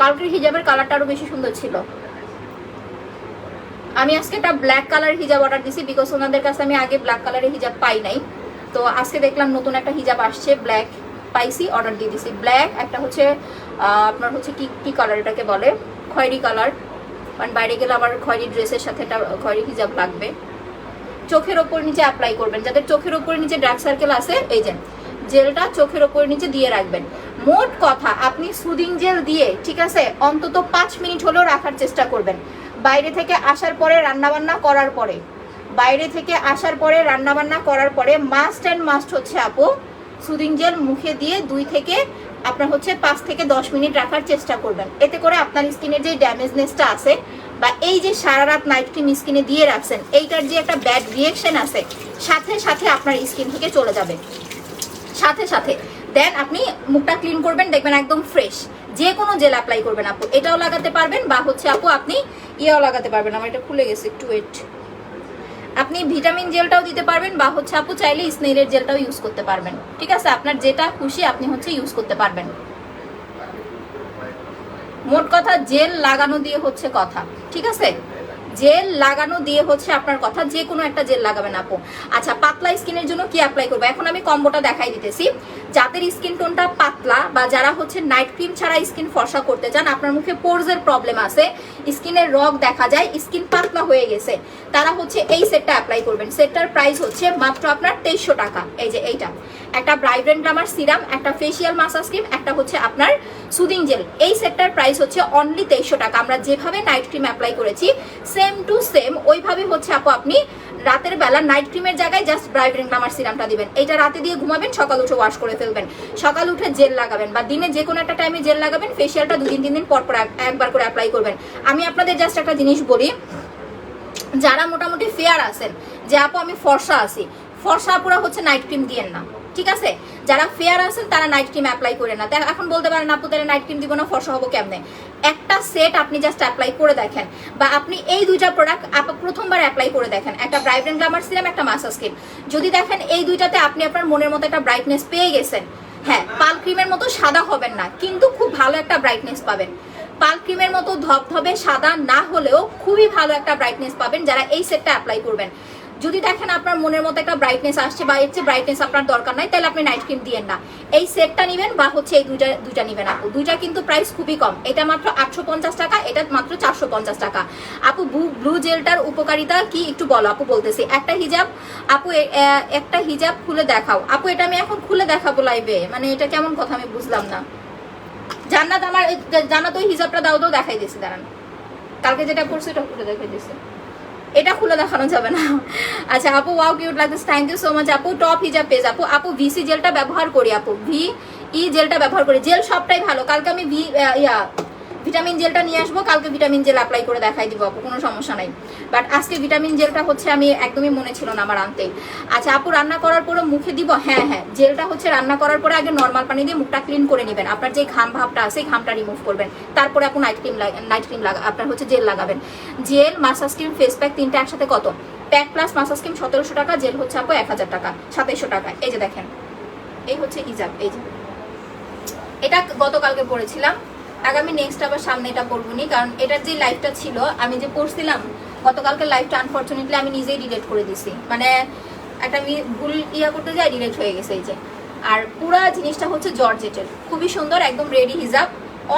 কালকের হিজাবের কালারটা আরো বেশি সুন্দর ছিল। আমি আজকে একটা ব্ল্যাক কালার হিজাব অর্ডার দিছি, বিকজ ওনাদের কাছে আমি আগে ব্ল্যাক কালারের হিজাব পাই নাই। তো আজকে দেখলাম নতুন একটা হিজাব আসছে, ব্ল্যাক পাইছি, অর্ডার দিয়ে দিছি। ব্ল্যাক একটা হচ্ছে আপনার হচ্ছে কি কালার এটাকে বলে, খয়েরি কালার, কারণ বাইরে গেলে আবার খয়েরি ড্রেসের সাথে একটা খয়েরি হিজাব লাগবে। চোখের ওপর নিচে অ্যাপ্লাই করবেন, যাদের চোখের ওপর নিচে ডার্ক সার্কেল আছে, এই যে জেলটা চোখের ওপর নিচে দিয়ে রাখবেন। মোট কথা আপনি সুদিং জেল দিয়ে, ঠিক আছে, অন্তত 5 মিনিট হলেও রাখার চেষ্টা করবেন। বাইরে থেকে আসার পরে রান্নাবান্না করার পরে, মাস্ট অ্যান্ড মাস্ট হচ্ছে আপু সুদিং জেল মুখে দিয়ে 2 থেকে আপনার হচ্ছে 5 থেকে 10 মিনিট রাখার চেষ্টা করবেন। এতে করে আপনার স্কিনের যে ড্যামেজনেসটা আছে বা এই যে সারা রাত নাইট ক্রিম স্কিনে দিয়ে রাখছেন, এইটার যে একটা ব্যাড রিয়েকশন আছে, সাথে সাথে আপনার স্কিন থেকে চলে যাবে, সাথে সাথে। দেন আপনি মুখটা ক্লিন করবেন, দেখবেন একদম ফ্রেশ। যে কোনো জেল অ্যাপ্লাই করবেন আপু, এটাও লাগাতে পারবেন বা হচ্ছে আপু আপনি ইয়েও লাগাতে পারবেন। আমার এটা খুলে গেছে, একটু ওয়েট। আপনি ভিটামিন জেলটাও দিতে পারবেন বা হচ্ছে আপু চাইলে স্নেলের জেলটাও ইউজ করতে পারবেন, ঠিক আছে। আপনার যেটা খুশি আপনি হচ্ছে ইউজ করতে পারবেন। মোট কথা জেল লাগানো দিয়ে হচ্ছে কথা, ঠিক আছে। জেল লাগানো দিয়ে হচ্ছে আপনার কথা, যে কোনো একটা জেল লাগাবেন আপু। আচ্ছা, পাতলা স্কিনের জন্য কি অ্যাপ্লাই করবো, এখন আমি কম্বোটা দেখাই দিতেছি। যাদের স্কিন টোনটা পাতলা বা যারা হচ্ছে নাইট ক্রিম ছাড়া স্কিন ফর্সা করতে চান, আপনার মুখে পোরসের প্রবলেম আছে, স্কিনের রগ দেখা যায়, স্কিন পাতলা হয়ে গেছে, তারা হচ্ছে এই সেটটা অ্যাপ্লাই করবেন। সেটটার প্রাইস হচ্ছে মাত্র আপনার 2300 টাকা। এই যে এইটা একটা ব্রাইব্রেন্ট গ্লামার সিরাম, একটা ফেসিয়াল মাসাজ ক্রিম, একটা হচ্ছে আপনার সুদিং জেল। এই সেটটার প্রাইস হচ্ছে অনলি 2300 টাকা। আমরা যেভাবে নাইট ক্রিম অ্যাপ্লাই করেছি সেম টু সেম ওইভাবে হচ্ছে আপু আপনি রাতের বেলা নাইট ক্রিমের জায়গায় জাস্ট ব্রাইব্রেন্ট গ্লামার সিরামটা দিবেন। এইটা রাতে দিয়ে ঘুমাবেন, সকাল উঠে ওয়াশ করে ফেলবেন, সকাল উঠে জেল লাগাবেন বা দিনে যে কোনো একটা টাইমে জেল লাগাবেন। ফেসিয়ালটা 2-3 দিন পর পর একবার করে অ্যাপ্লাই করবেন। আমি আপনাদের জাস্ট একটা জিনিস বলি, যারা মোটামুটি ফেয়ার আছেন, যে আপু আমি ফর্সা আছি, ফর্সা আপুরা হচ্ছে নাইট ক্রিম দিয়েন না, ঠিক আছে। যারা ফেয়ার আছেন তারা নাইট ক্রিম অ্যাপ্লাই করে না। তাই এখন বলতে পারেন আপু তারা নাইট ক্রিম দিব না, ফর্সা হবো কেমনে। একটা সেট আপনি জাস্ট অ্যাপ্লাই করে দেখেন, বা আপনি এই দুইটা প্রোডাক্ট প্রথমবার অ্যাপ্লাই করে দেখেন, একটা ব্রাইব্রেন্ট গ্লামার সিরাম, একটা মাসাজ ক্রিম। যদি দেখেন এই দুইটাতে আপনি আপনার মনের মতো একটা ব্রাইটনেস পেয়ে গেছেন, হ্যাঁ পাল ক্রিমের মতো সাদা হবেন না, কিন্তু খুব ভালো একটা ব্রাইটনেস পাবেন। পাল ক্রিমের মতো ধবধবে সাদা না হলেও খুবই ভালো একটা ব্রাইটনেস পাবেন যারা এই সেটটা অ্যাপ্লাই করবেন। যদি দেখেন আপনার মনের মতো একটা ব্রাইটনেস আসছে বা এর চেয়ে ব্রাইটনেস আপনার দরকার নাই, তাহলে আপনি নাইট ক্রিম দিয়েন না, এই সেটটা নেবেন বা হচ্ছে এই দুইটা নেবেন আপু। দুইটা কিন্তু প্রাইস খুবই কম, এটা মাত্র 850 টাকা, এটা মাত্র 450 টাকা আপু। ব্লু জেলটার উপকারিতা কি একটু বলো আপু? বলতেছি, একটা হিজাব আপু, একটা হিজাব খুলে দেখাও আপু। এটা আমি এখন খুলে দেখাবো লাইভে, মানে এটা কেমন কথা আমি বুঝলাম না। জান্নাত, আমার জান্নাত ওই হিজাবটা দাও তো, দেখাই দিয়েছি, দাঁড়ান, কালকে যেটা পড়ছি এটা খুলে দেখাই দিয়েছি, এটা খুলে দেখানো যাবে না। আচ্ছা আপু, ওয়াও কিউট লাগছে, থ্যাংক ইউ সো মাচ আপু। টপ হিজাব পেজ আপু। আপু ভিসি জেলটা ব্যবহার করি আপু, জেলটা ব্যবহার করি। জেল সবটাই ভালো, কালকে আমি ভিটামিন জেলটা নিয়ে আসবো, কালকে ভিটামিন জেল অ্যাপ্লাই করে দেখাই দিব আপু, কোনো সমস্যা নাই। বাট আজকে ভিটামিন জেলটা হচ্ছে আমি একদমই মনে ছিল না আমার আনতে। আচ্ছা আপু, রান্না করার পরে মুখে দিব? হ্যাঁ হ্যাঁ, জেলটা হচ্ছে রান্না করার পরে আগে নর্মাল পানি দিয়ে মুখটা ক্লিন করে নেবেন, আপনার যে ঘাম ভাবটা আছে ঘামটা রিমুভ করবেন, তারপরে আপু নাইট ক্রিম আপনার হচ্ছে জেল লাগাবেন। Gel, massage cream, face pack তিনটা একসাথে কত? প্যাক প্লাস মাসাজ ক্রিম 1700 টাকা, জেল হচ্ছে আপু 1000 টাকা, 2700 টাকা। এই যে দেখেন, এই হচ্ছে হিজাব, এই যে এটা গতকালকে পরেছিলাম, আগামী নেক্সট আবার সামনে এটা পরবো নি, কারণ এটার যে লাইফটা ছিল আমি যে পড়ছিলাম গতকালকে লাইফটা আনফরচুনেটলি আমি নিজেই ডিলিট করে দিছি, মানে একটা ভুল করতে যাই ডিলিট হয়ে গেছে এই যে। আর পুরা জিনিসটা হচ্ছে জর্জেটের, খুবই সুন্দর, একদম রেডি হিজাব,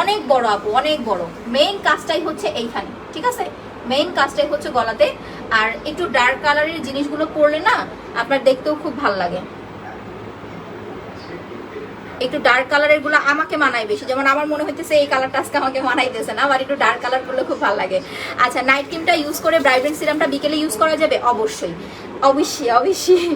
অনেক বড় আপু, অনেক বড়। মেইন কাজটাই হচ্ছে এইখানে, ঠিক আছে, মেইন কাজটাই হচ্ছে গলাতে। আর একটু ডার্ক কালারের জিনিসগুলো পরলে না আপনার দেখতেও খুব ভালো লাগে, একটু ডার্ক কালারের গুলো আমাকে মানায় বেশি, যেমন আমার মনে হইতেছে এই কালারটা আজকে আমাকে মানাইতেছে না, আমার একটু ডার্ক কালার গুলো খুব ভালো লাগে। আচ্ছা, নাইট ক্রিমটা ইউজ করে ব্রাইটনেস সিরামটা বিকেলে ইউজ করা যাবে? অবশ্যই অবশ্যই অবশ্যই।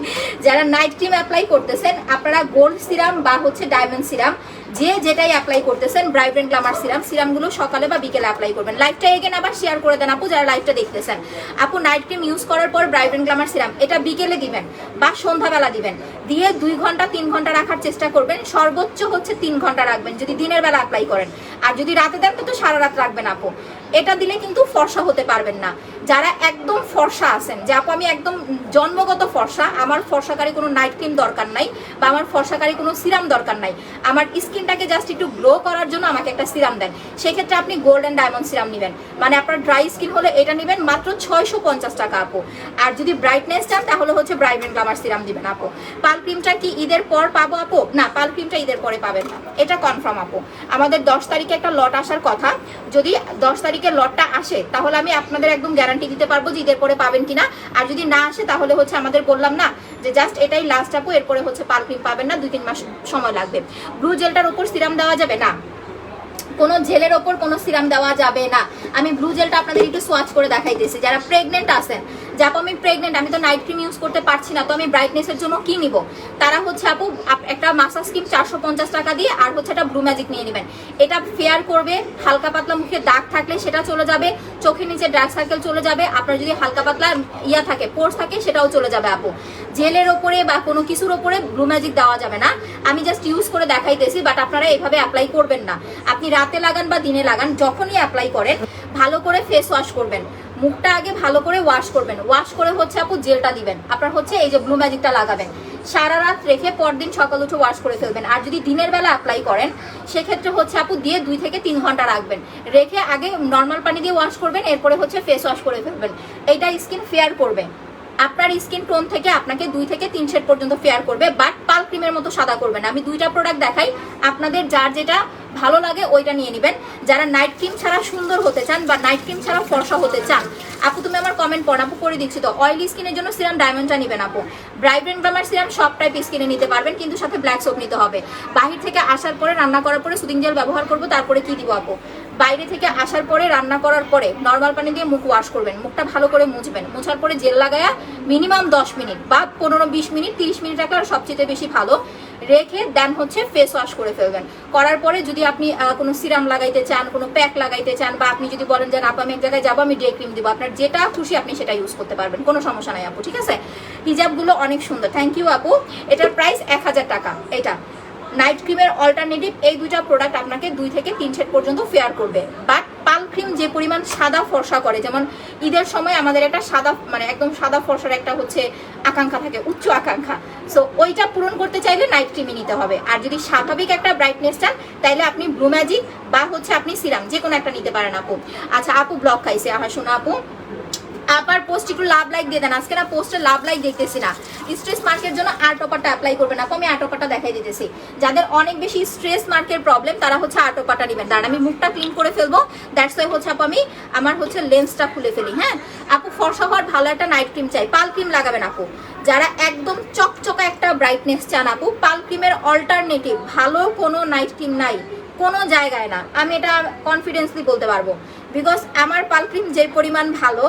যারা নাইট ক্রিম অ্যাপ্লাই করতেছেন আপনারা গোল্ড সিরাম বা হচ্ছে ডায়মন্ড সিরাম যে যেটাই অ্যাপ্লাই করতেছেন, ব্রাইট গ্ল্যামার সিরামগুলো সকালে বা বিকেলে অ্যাপ্লাই করবেন। লাইভটা এগেন আবার শেয়ার করে দেন আপু যারা লাইভটা দেখতেছেন। আপু নাইট ক্রিম ইউজ করার পর ব্রাইট গ্ল্যামার সিরাম এটা বিকেলে দিবেন বা সন্ধ্যাবেলা দিবেন, দিয়ে 2 ঘন্টা 3 ঘন্টা রাখার চেষ্টা করবেন, সর্বোচ্চ হচ্ছে 3 ঘন্টা রাখবেন যদি দিনের বেলা অ্যাপ্লাই করেন। আর যদি রাতে দেন তো সারা রাত রাখবেন আপু। এটা দিলে কিন্তু ফর্সা হতে পারবেন না। যারা একদম ফর্সা আছেন যে আপু আমি একদম জন্মগত ফর্সা, আমার ফর্সাকারী কোনো নাইট ক্রিম দরকার নাই বা আমার ফর্সাকারী কোনো সিরাম দরকার নাই, আমার স্কিনটাকে জাস্ট একটু গ্লো করার জন্য আমাকে একটা সিরাম দেন, সেক্ষেত্রে আপনি গোল্ড অ্যান্ড ডায়মন্ড সিরাম নেবেন, মানে আপনার ড্রাই স্কিন হলে এটা নেবেন মাত্র 650 টাকা আপু। আর যদি ব্রাইটনেস চান তাহলে হচ্ছে ব্রাইট গ্ল্যামার সিরাম দিবেন আপু। পাল ক্রিমটা কি ঈদের পর পাবো আপু? না, পাল ক্রিমটা ঈদের পরে পাবেন না, এটা কনফার্ম আপু। আমাদের 10 তারিখে একটা লট আসার কথা, যদি 10 তারিখে লটটা আসে তাহলে আমি আপনাদের একদম গ্যারান্টি দিতে পারবো যে ঈদের পরে পাবেন কিনা। আর যদি না আসে তাহলে হচ্ছে আমাদের বললাম না যে জাস্ট এটাই লাস্ট আপু, এরপরে হচ্ছে পাল ক্রিম পাবেন না, 2-3 মাস সময় লাগবে। ব্লু জেলটার উপর সিরাম দেওয়া যাবে না, কোনো জেলের ওপর কোনো সিরাম দেওয়া যাবে না। আমি ব্লু জেলটা আপনাদের একটু সোয়াচ করে দেখাইতেছি। যারা প্রেগনেন্ট আছেন, যে আপু আমি প্রেগনেন্ট, আমি তো নাইট ক্রিম ইউজ করতে পারছি না, তো আমি ব্রাইটনেসের জন্য কি নিব, তারা হচ্ছে আপু একটা মাসাজ ক্রিম 450 টাকা দিয়ে আর হচ্ছে একটা ব্লু ম্যাজিক নিয়ে নেবেন। এটা ফেয়ার করবে, হালকা পাতলা মুখে দাগ থাকলে সেটা চলে যাবে, চোখের নিচে ডার্ক সার্কেল চলে যাবে, আপনার যদি হালকা পাতলা থাকে পোর্স থাকে সেটাও চলে যাবে আপু। জেলের ওপরে বা কোনো কিছুর ওপরে ব্লু ম্যাজিক দেওয়া যাবে না, আমি জাস্ট ইউজ করে দেখাইতেছি, বাট আপনারা এইভাবে অ্যাপ্লাই করবেন না। আপনি রাতে লাগান বা দিনে লাগান, যখনই অ্যাপ্লাই করেন ভালো করে ফেস ওয়াশ করবেন, মুখটা আগে ভালো করে ওয়াশ করবেন, ওয়াশ করে হচ্ছে আপু জেলটা দিবেন, আপনার হচ্ছে এই যে ব্লু ম্যাজিকটা লাগাবেন, সারা রাত রেখে পরদিন সকাল উঠে ওয়াশ করে ফেলবেন। আর যদি দিনের বেলা অ্যাপ্লাই করেন সেক্ষেত্রে হচ্ছে আপু দিয়ে 2 থেকে 3 ঘন্টা রাখবেন, রেখে আগে নর্মাল পানি দিয়ে ওয়াশ করবেন, এরপরে হচ্ছে ফেস ওয়াশ করে ফেলবেন। এইটা স্কিন ফেয়ার করবে, আপনার স্কিন টোন থেকে আপনাকে 2 থেকে 3 শেড পর্যন্ত ফেয়ার করবে, বাট পাল ক্রিমের মতো সাদা করবে না। আমি 2টা প্রোডাক্ট দেখাই, আপনাদের যার যেটা ভালো লাগে ওইটা নিয়ে নেবেন। যারা নাইট ক্রিম ছাড়া সুন্দর হতে চান বা নাইট ক্রিম ছাড়া ফর্সা হতে চান, আপু তুমি আমার কমেন্ট পড়, আপু করে দিচ্ছি তো। অয়েলি স্কিনের জন্য সিরাম ডায়মন্ডটা নেবেন আপু। ব্রাইট গ্ল্যামার সিরাম সব টাইপ স্কিনে নিতে পারবেন, কিন্তু সাথে ব্ল্যাক সোপ নিতে হবে। বাহির থেকে আসার পরে রান্না করার পরে সুদিং জেল ব্যবহার করবো, তারপরে কি দিব আপু? বাইরে থেকে আসার পরে রান্না করার পরে নর্মাল পানি দিয়ে মুখ ওয়াশ করবেন, মুখটা ভালো করে মুছবেন, মোছার পরে জেল লাগায়া মিনিমাম 10 মিনিট বা 15-20 মিনিট 30 মিনিট রাখলে সবচেয়ে বেশি ভালো, রেখে দেন হচ্ছে ফেস ওয়াশ করে ফেলবেন। করার পরে যদি আপনি কোনো সিরাম লাগাইতে চান, কোনো প্যাক লাগাইতে চান, বা আপনি যদি বলেন যে আপু আমি এক জায়গায় যাবো আমি ডে ক্রিম দিব, আপনার যেটা খুশি আপনি সেটা ইউজ করতে পারবেন, কোনো সমস্যা নাই আপু, ঠিক আছে। হিজাবগুলো অনেক সুন্দর, থ্যাংক ইউ আপু। এটার প্রাইস 1000 টাকা। এটা নাইট ক্রিমের অল্টারনেটিভ, এই 2টা প্রোডাক্ট আপনাকে 2 থেকে 3 শেড পর্যন্ত ফেয়ার করবে। বাট পাল ক্রিম যে পরিমাণ সাদা ফর্সা করে, যেমন ঈদের সময় আমাদের একটা সাদা মানে একদম সাদা ফর্সার একটা হচ্ছে আকাঙ্ক্ষা থাকে, উচ্চ আকাঙ্ক্ষা, সো ওইটা পূরণ করতে চাইলে নাইট ক্রিমই নিতে হবে। আর যদি স্বাভাবিক একটা ব্রাইটনেস চান তাইলে আপনি ব্লু ম্যাজিক বা হচ্ছে আপনি সিরাম যে কোনো একটা নিতে পারেন আপু। আচ্ছা আপু ব্লক খাইছে, শোনো আপু আবার পোস্ট একটু লাভ লাইক দিয়ে দেন, আজকে না পোস্টে লাভ লাইক দেখতেছি না। স্ট্রেস মার্কের জন্য আর্ট টপারটা অ্যাপ্লাই করবেন আপু, আমি আর্ট টপারটা দেখাই দিতেছি। যাদের অনেক বেশি স্ট্রেস মার্কের প্রবলেম তারা হচ্ছে আর্ট টপারটা নেবেন। দাঁড়ান আমি মুখটা ক্লিন করে ফেলবো, দ্যাটস ওয়াই হচ্ছে আপু আমি আমার হচ্ছে লেন্সটা খুলে ফেলি। হ্যাঁ আপু, ফর্সা হওয়ার ভালো একটা নাইট ক্রিম চাই, পাল ক্রিম লাগাবেন আপু। যারা একদম চকচকা একটা ব্রাইটনেস চান আপু, পাল ক্রিমের অল্টারনেটিভ ভালো কোনো নাইট ক্রিম নাই কোনো জায়গায় না, আমি এটা কনফিডেন্সলি বলতে পারবো। বিকজ আমার পাল ক্রিম যে পরিমাণ ভালো,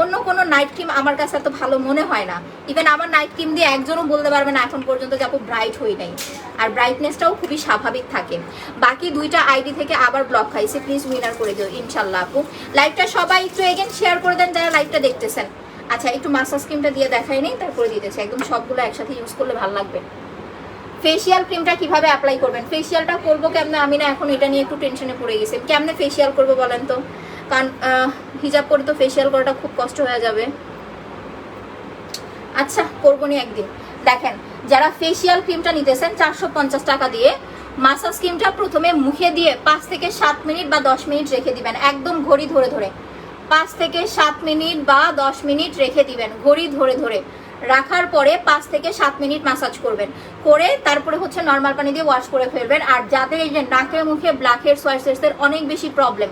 অন্য কোনো নাইট ক্রিম আমার কাছে এত ভালো মনে হয় না। ইভেন আমার নাইট ক্রিম দিয়ে একজনও বলতে পারবে না এখন পর্যন্ত যে আপু ব্রাইট হই নাই, আর ব্রাইটনেসটাও খুবই স্বাভাবিক থাকে। বাকি দুইটা আইডি থেকে আবার ব্লক খাইছে, প্লিজ উইনার করে দিও ইনশাল্লাহ আপু। লাইভটা সবাই একটু এগেন শেয়ার করে দেন যারা লাইভটা দেখতেছেন। আচ্ছা একটু মাসাজ ক্রিমটা দিয়ে দেখাই নেই, তারপরে দিতেছে একদম সবগুলো একসাথে ইউজ করলে ভালো লাগবে। ফেসিয়াল ক্রিমটা কিভাবে অ্যাপ্লাই করবেন, ফেসিয়ালটা করবো কেমনে, আমি না এখন এটা নিয়ে একটু টেনশনে পড়ে গেছি। কেমনে ফেসিয়াল করবো বলেন তো, কারণ হিজাব করে তো ফেসিয়াল করাটা খুব কষ্ট হয়ে যাবে। আচ্ছা করবো নি একদিন। দেখেন যারা ফেসিয়াল ক্রিমটা নিতেছেন 450 টাকা দিয়ে, মাসাজ ক্রিমটা প্রথমে মুখে দিয়ে 5 থেকে 7 মিনিট বা 10 মিনিট রেখে দিবেন, একদম ঘড়ি ধরে ধরে 5 থেকে 7 মিনিট বা 10 মিনিট রেখে দিবেন, ঘড়ি ধরে ধরে রাখার পরে 5 থেকে 7 মিনিট মাসাজ করবেন, করে তারপরে হচ্ছে নর্মাল পানি দিয়ে ওয়াশ করে ফেলবেন। আর যাদের এই যে নাকে মুখে ব্ল্যাক হেডস হোয়াইট হেডসের অনেক বেশি প্রবলেম,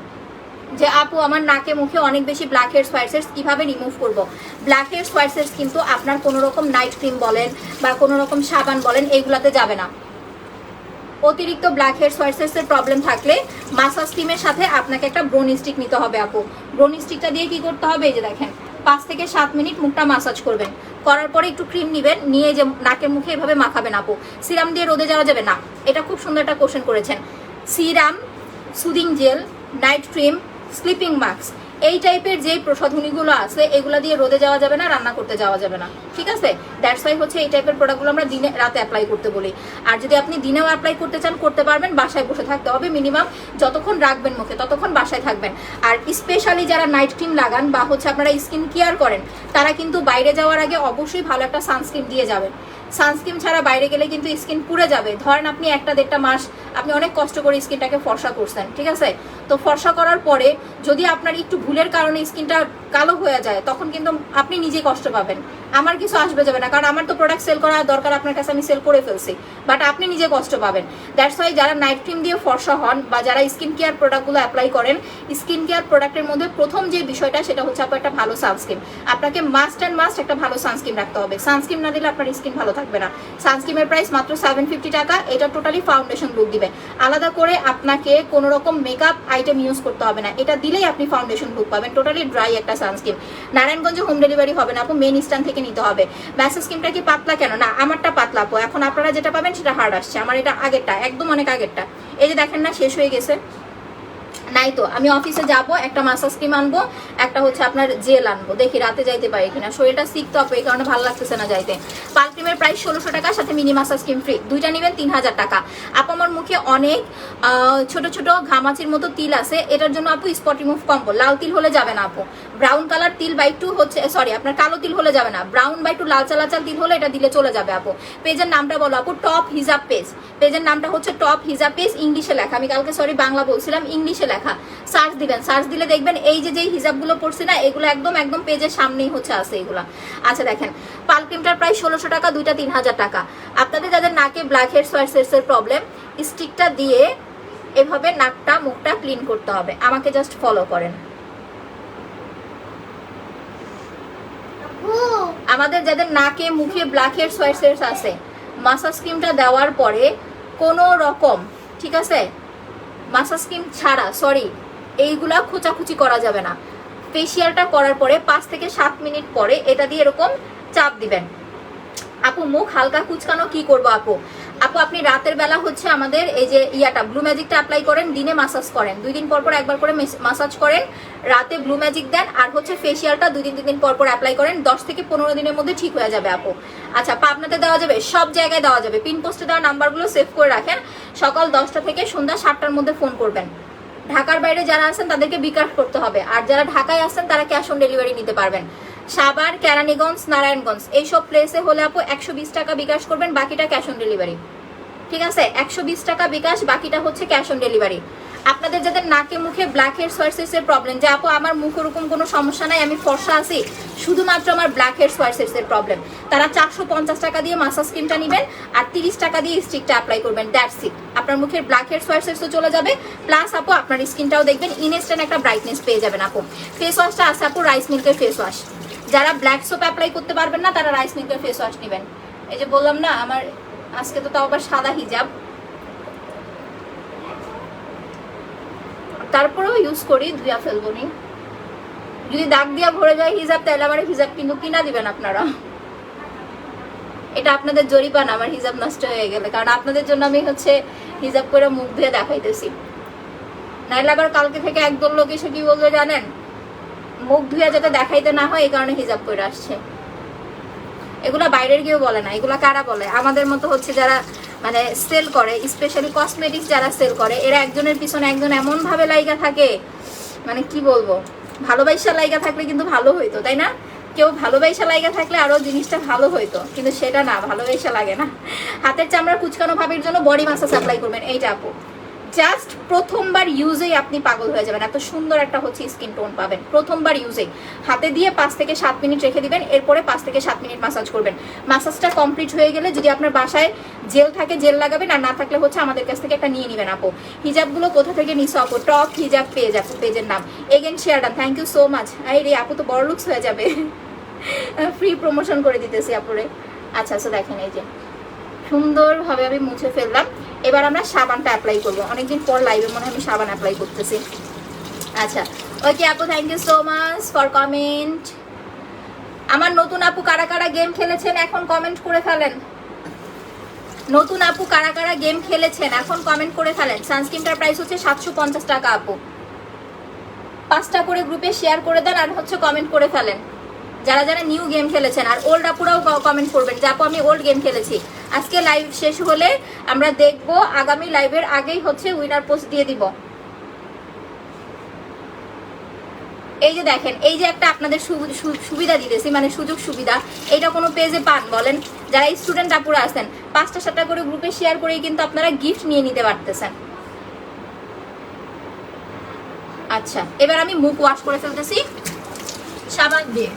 যে আপু আমার নাকে মুখে অনেক বেশি ব্ল্যাক হেডস হোয়াইট হেডস কিভাবে রিমুভ করব, ব্ল্যাক হেডস হোয়াইট হেডস কিন্তু আপনার কোনো রকম নাইট ক্রিম বলেন বা কোনো রকম সাবান বলেন এইগুলাতে যাবে না। অতিরিক্ত ব্ল্যাক হেডস হোয়াইট হেডসের প্রবলেম থাকলে মাসাজ ক্রিমের সাথে আপনাকে একটা ব্রোনি স্টিক নিতে হবে আপু। ব্রোনি স্টিকটা দিয়ে কি করতে হবে, এই যে দেখেন 5 থেকে 7 মিনিট মুখটা মাসাজ করবেন, করার পরে একটু ক্রিম নেবেন, নিয়ে যে নাকের মুখে এভাবে মাখাবেন আপু। সিরাম দিয়ে রোদে যাওয়া যাবে না, এটা খুব সুন্দর একটা কোশ্চেন করেছেন। Serum, soothing jail, night cream, sleeping mask, এই টাইপের যে প্রসাধনীগুলো আছে এগুলো দিয়ে রোদে যাওয়া যাবে না, রান্না করতে যাওয়া যাবে না, ঠিক আছে? দ্যাটস ওয়াই হচ্ছে এই টাইপের প্রোডাক্টগুলো আমরা দিনে রাতে অ্যাপ্লাই করতে বলি। আর যদি আপনি দিনেও অ্যাপ্লাই করতে চান করতে পারবেন, বাসায় বসে থাকতে হবে, মিনিমাম যতক্ষণ রাখবেন মুখে ততক্ষণ বাসায় থাকবেন। আর স্পেশালি যারা নাইট ক্রিম লাগান বা হচ্ছে আপনারা স্কিন কেয়ার করেন, তারা কিন্তু বাইরে যাওয়ার আগে অবশ্যই ভালো একটা সানস্ক্রিন দিয়ে যাবেন। সানস্ক্রিন ছাড়া বাইরে গেলে কিন্তু স্কিন পুড়ে যাবে। ধরেন আপনি 1-1.5 মাস আপনি অনেক কষ্ট করে স্কিনটাকে ফর্সা করছেন, ঠিক আছে? তো ফর্সা করার পরে যদি আপনার একটু ভুলের কারণে স্কিনটা কালো হয়ে যায়, তখন কিন্তু আপনি নিজেই কষ্ট পাবেন, আমার কিছু আসবে যাবে না, কারণ আমার তো প্রোডাক্ট সেল করা দরকার, আপনার কাছে আমি সেল করে ফেলছি, বাট আপনি নিজে কষ্ট পাবেন। দ্যাটস ওয়াই যারা নাইট ক্রিম দিয়ে ফর্সা হন বা যারা স্কিন কেয়ার প্রোডাক্টগুলো অ্যাপ্লাই করেন, স্কিন কেয়ার প্রোডাক্টের মধ্যে প্রথম যে বিষয়টা সেটা হচ্ছে আপনার একটা ভালো সানস্ক্রিন। আপনাকে মাস্ট অ্যান্ড মাস্ট একটা ভালো সানস্ক্রিন রাখতে হবে, সানস্ক্রিন না দিলে আপনার স্কিন ভালো থাকবে না। সানস্ক্রিনের প্রাইস মাত্র 750 টাকা, এটা টোটালি ফাউন্ডেশন লুক দিবে, আলাদা করে আপনাকে কোনো রকম মেকআপ আইটেম ইউজ করতে হবে না, এটা দিলেই আপনি ফাউন্ডেশন লুক পাবেন, টোটালি ড্রাই একটা সানস্ক্রিন। নারায়ণগঞ্জে হোম ডেলিভারি হবে না আপু, মেন স্ট্যান্ড থেকে নিতে হবে। ম্যাসেজ স্কিনটা কি পাতলা কেন না, আমারটা পাতলা আপু, এখন আপনারা যেটা পাবেন সেটা হার্ড আসছে, আমার এটা আগেরটা একদম অনেক আগেরটা। এই যে দেখেন না শেষ হয়ে গেছে নাই, তো আমি অফিসে যাব, একটা মাসাজ ক্রিম আনবো, একটা হচ্ছে আপনার জেল আনবো, দেখি রাতে যাইতে পারি কিনা, শরীরটা সিক তো আপু এই কারণে ভালো লাগতেছে না যাইতে। পাল ক্রিমের প্রাইস 1600 টাকা, সাথে মিনি মাসাজ ক্রিম ফ্রি, দুইটা নেবেন 3000 টাকা। আপু আমার মুখে অনেক ছোট ছোট ঘামাচির মতো তিল আছে, এটার জন্য আপু স্পট রিমুভ কম্বো, লাল তিল হলে যাবে না আপু, ব্রাউন কালার তিল বাই 2 হচ্ছে, সরি আপনার কালো তিল হলে যাবে না, ব্রাউন বাই 2 লালচা লালচা তিল হলে এটা দিলে চলে যাবে আপু। পেজের নামটা বলো আপু, টপ হিজাব পেজ, পেজের নামটা হচ্ছে টপ হিজাব পেজ, ইংলিশে লেখা, আমি কালকে সরি বাংলা বলছিলাম, ইংলিশে লেখা। সার্চ দিবেন, সার্চ দিলে দেখবেন এই যে যেই হিজাবগুলো পড়ছি না এগুলো একদম একদম পেজের সামনেই হচ্ছে আছে এগুলা। আচ্ছা দেখেন পাল ক্রিমটার প্রাইস 1600 টাকা, দুইটা 3000 টাকা। আপনাদের যাদের নাকে ব্ল্যাক হেডস হোয়াইট হেডসের প্রবলেম, স্টিকটা দিয়ে এভাবে নাকটা মুখটা ক্লিন করতে হবে, আমাকে জাস্ট ফলো করেন। আমাদের যাদের নাকে মুখে ব্ল্যাক হেডস হোয়াইট হেডস আছে, মাসাজ ক্রিমটা দেওয়ার পরে কোনো রকম, ঠিক আছে, মাসাজ ক্রিম ছাড়া সরি এইগুলা খোঁচাখুচি করা যাবে না। ফেসিয়ালটা করার পরে 5 থেকে 7 মিনিট পরে এটা দিয়ে এরকম চাপ দিবেন। আপু মুখ হালকা কুচকানো কি করবো আপু? আপু আপনি রাতের বেলা হচ্ছে আমাদের এই যে ইয়াটা ব্লু ম্যাজিকটা অ্যাপ্লাই করেন, দিনে মাসাজ করেন, 2 দিন পর পর একবার করে মাসাজ করেন, রাতে ব্লু ম্যাজিক দেন, আর হচ্ছে ফেসিয়ালটা 2 দিন 3 দিন পর পর অ্যাপ্লাই করেন, 10 থেকে 15 দিনের মধ্যে ঠিক হয়ে যাবে আপু। আচ্ছা পাবনাতে দেওয়া যাবে, সব জায়গায় দেওয়া যাবে, পিন পোস্টে দেওয়া নাম্বারগুলো সেভ করে রাখেন, সকাল 10টা থেকে সন্ধ্যা 7টার মধ্যে ফোন করবেন। ঢাকার বাইরে যারা আছেন তাদেরকে বিকাশ করতে হবে, আর যারা ঢাকায় আছেন তারা ক্যাশ অন ডেলিভারি নিতে পারবেন। সাভার, কেরানীগঞ্জ, নারায়ণগঞ্জ এইসব প্লেসে হলে আপু 120 টাকা বিকাশ করবেন, বাকিটা ক্যাশ অন ডেলিভারি, ঠিক আছে? 120 টাকা বিকাশ, বাকিটা হচ্ছে ক্যাশ অন ডেলিভারি। আপনাদের যাদের নাকে মুখে ব্ল্যাক হেডস হোয়াইটসের প্রবলেম, যে আপু আমার মুখ ওরকম কোনো সমস্যা নাই, আমি ফর্সা আছি, শুধুমাত্র আমার ব্ল্যাক হেডস হোয়াইটসের প্রবলেম, তারা 450 টাকা দিয়ে মাসাজ ক্রিমটা নেবেন আর 30 টাকা দিয়ে স্টিকটা অ্যাপ্লাই করবেন, দ্যাটস ইট। আপনার মুখের ব্ল্যাক হেডস হোয়াইটসেও চলে যাবে, প্লাস আপু আপনার স্কিনটাও দেখবেন ইনস্ট্যান্ট একটা ব্রাইটনেস পেয়ে যাবেন আপু। ফেস ওয়াশটা আছে আপু রাইস মিল্কের ফেস ওয়াশ, যারা ব্ল্যাক সোপ অ্যাপ্লাই করতে পারবেন না তারা রাইস মিল্কের ফেস ওয়াশ নেবেন। এই যে বললাম না আমার আজকে তো তাও আবার সাদা হিজাব, তারপরেও ইউজ করি, ধুয়া ফেলবো নি। যদি দাগ দিয়া ভরে যায় হিজাব তাহলে আমার হিজাব কিন্তু কিনা দিবেন আপনারা, এটা আপনাদের জরিপানা আমার হিজাব নষ্ট হয়ে গেলে, কারণ আপনাদের জন্য আমি হচ্ছে হিজাব করে মুখ ধুয়ে দেখাইতেছি। নাইলে আবার কালকে থেকে একদল লোক এসে কি বলবে জানেন, মুখ ধুয়ে যাতে দেখাইতে না হয় এই কারণে হিজাব করে আসছে। এগুলা বাইরের কেউ বলে না, এগুলা কারা বলে? আমাদের মতো হচ্ছে যারা মানে সেল করে, স্পেশালি কসমেটিক্স যারা সেল করে, এরা একজনের পিছনে একজন এমন ভাবে লাইগা থাকে, মানে কি বলবো, ভালোবাসা লাইগা থাকলে কিন্তু ভালো হইতো, তাই না? কেউ ভালোবাসা লাইগা থাকলে আরো জিনিসটা ভালো হইতো, কিন্তু সেটা না, ভালোবাসা লাগে না। হাতের চামড়া কুচকানো ভাবের জন্য বডি মাসাজ অ্যাপ্লাই করবেন, এইটা আপু জাস্ট প্রথমবার ইউজেই আপনি পাগল হয়ে যাবেন, এত সুন্দর একটা হচ্ছে স্কিন টোন পাবেন প্রথমবার ইউজেই। হাতে দিয়ে 5 থেকে 7 মিনিট রেখে দিবেন, এরপরে 5 থেকে 7 মিনিট মাসাজ করবেন। মাসাজটা কমপ্লিট হয়ে গেলে যদি আপনার বাসায় জেল থাকে জেল লাগাবেন, আর না থাকলে হচ্ছে আমাদের কাছ থেকে একটা নিয়ে নেবেন আপু। হিজাবগুলো কোথা থেকে নিছো আপু? টপ হিজাব পেজ আপু, পেজের নাম। Again share done, thank you so much. এই রে আপু তো বড় লুকস হয়ে যাবে, ফ্রি প্রমোশন করে দিতেছি আপুরে। আচ্ছা আচ্ছা দেখেন এই যে সুন্দরভাবে আমি মুছে ফেললাম। এবার আমরা সাবানটা অ্যাপ্লাই করবো, অনেকদিন পর লাইভে মনে হয় আমি সাবান অ্যাপ্লাই করতেছি। আচ্ছা ওকে আপু, thank you so much for comment. আমার নতুন আপু কারা কারা গেম খেলেছেন এখন কমেন্ট করে ফেলেন। নতুন আপু কারা কারা গেম খেলেছেন এখন কমেন্ট করে ফেলেন। সানস্ক্রিনটার প্রাইস হচ্ছে 750 টাকা আপু। 5টা করে গ্রুপে শেয়ার করে দেন আর হচ্ছে কমেন্ট করে ফেলেন যারা যারা নিউ গেম খেলেছেন। আর ওল্ড আপুরাও কমেন্ট করবেন যে আপু আমি ওল্ড গেম খেলেছি। আজকে লাইভ শেষ হলে আমরা দেখবো, আগামী লাইভের আগেই হচ্ছে উইনার পোস্ট দিয়ে দিব। এই যে দেখেন, এই যে একটা আপনাদের সুবিধা দিতেছি, মানে সুযোগ সুবিধা, এইটা কোনো পেজে পান বলেন? যারা স্টুডেন্ট আপুরা আছেন 5টা 7টা করে গ্রুপে শেয়ার করেই কিন্তু আপনারা গিফট নিয়ে নিতে পারতেছেন। আচ্ছা এবার আমি মুখ ওয়াশ করে ফেলতেছি সাবান দিয়ে।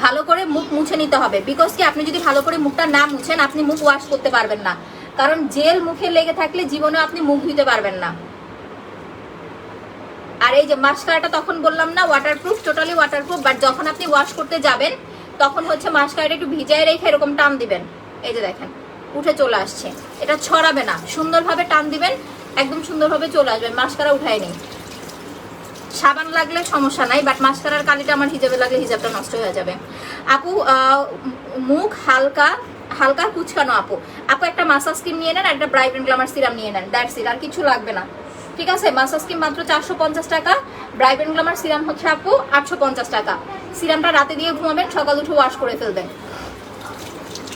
ভালো করে মুখ মুছে নিতে হবে, বিকজ কি আপনি যদি ভালো করে মুখটা না মুছেন আপনি মুখ ওয়াশ করতে পারবেন না, কারণ জেল মুখে লেগে থাকলে জীবনে আপনি মুখ ধুতে পারবেন না। আর এই যে মাস্কারাটা তখন বললাম না ওয়াটারপ্রুফ, টোটালি ওয়াটারপ্রুফ, বাট যখন আপনি ওয়াশ করতে যাবেন তখন হচ্ছে মাস্কারাটা একটু ভিজায় রেখে এরকম টান দিবেন। এই যে দেখেন উঠে চলে আসছে, এটা ছড়াবে না, সুন্দরভাবে টান দিবেন, একদম সুন্দরভাবে চলে আসবে। মাস্কারা উঠায় নেই, সাবান লাগলে সমস্যা নাই, বাট মাস্কারার কালিটা আমার হিজাবে লাগলে হিজাবটা নষ্ট হয়ে যাবে। আপু মুখ হালকা হালকা কুচকানো আপু, আপু একটা মাসাজ ক্রিম নিয়ে নেন, একটা ব্রাইট এন্ড গ্ল্যামার সিরাম নিয়ে নেন, দ্যাটস ইট, আর কিছু লাগবে না। ঠিক আছে, মাসাজ ক্রিম মাত্র 450 টাকা, ব্রাইট এন্ড গ্ল্যামার সিরাম হচ্ছে আপু 850 টাকা। সিরামটা রাতে দিয়ে ঘুমাবেন, সকাল উঠে ওয়াশ করে ফেলবেন।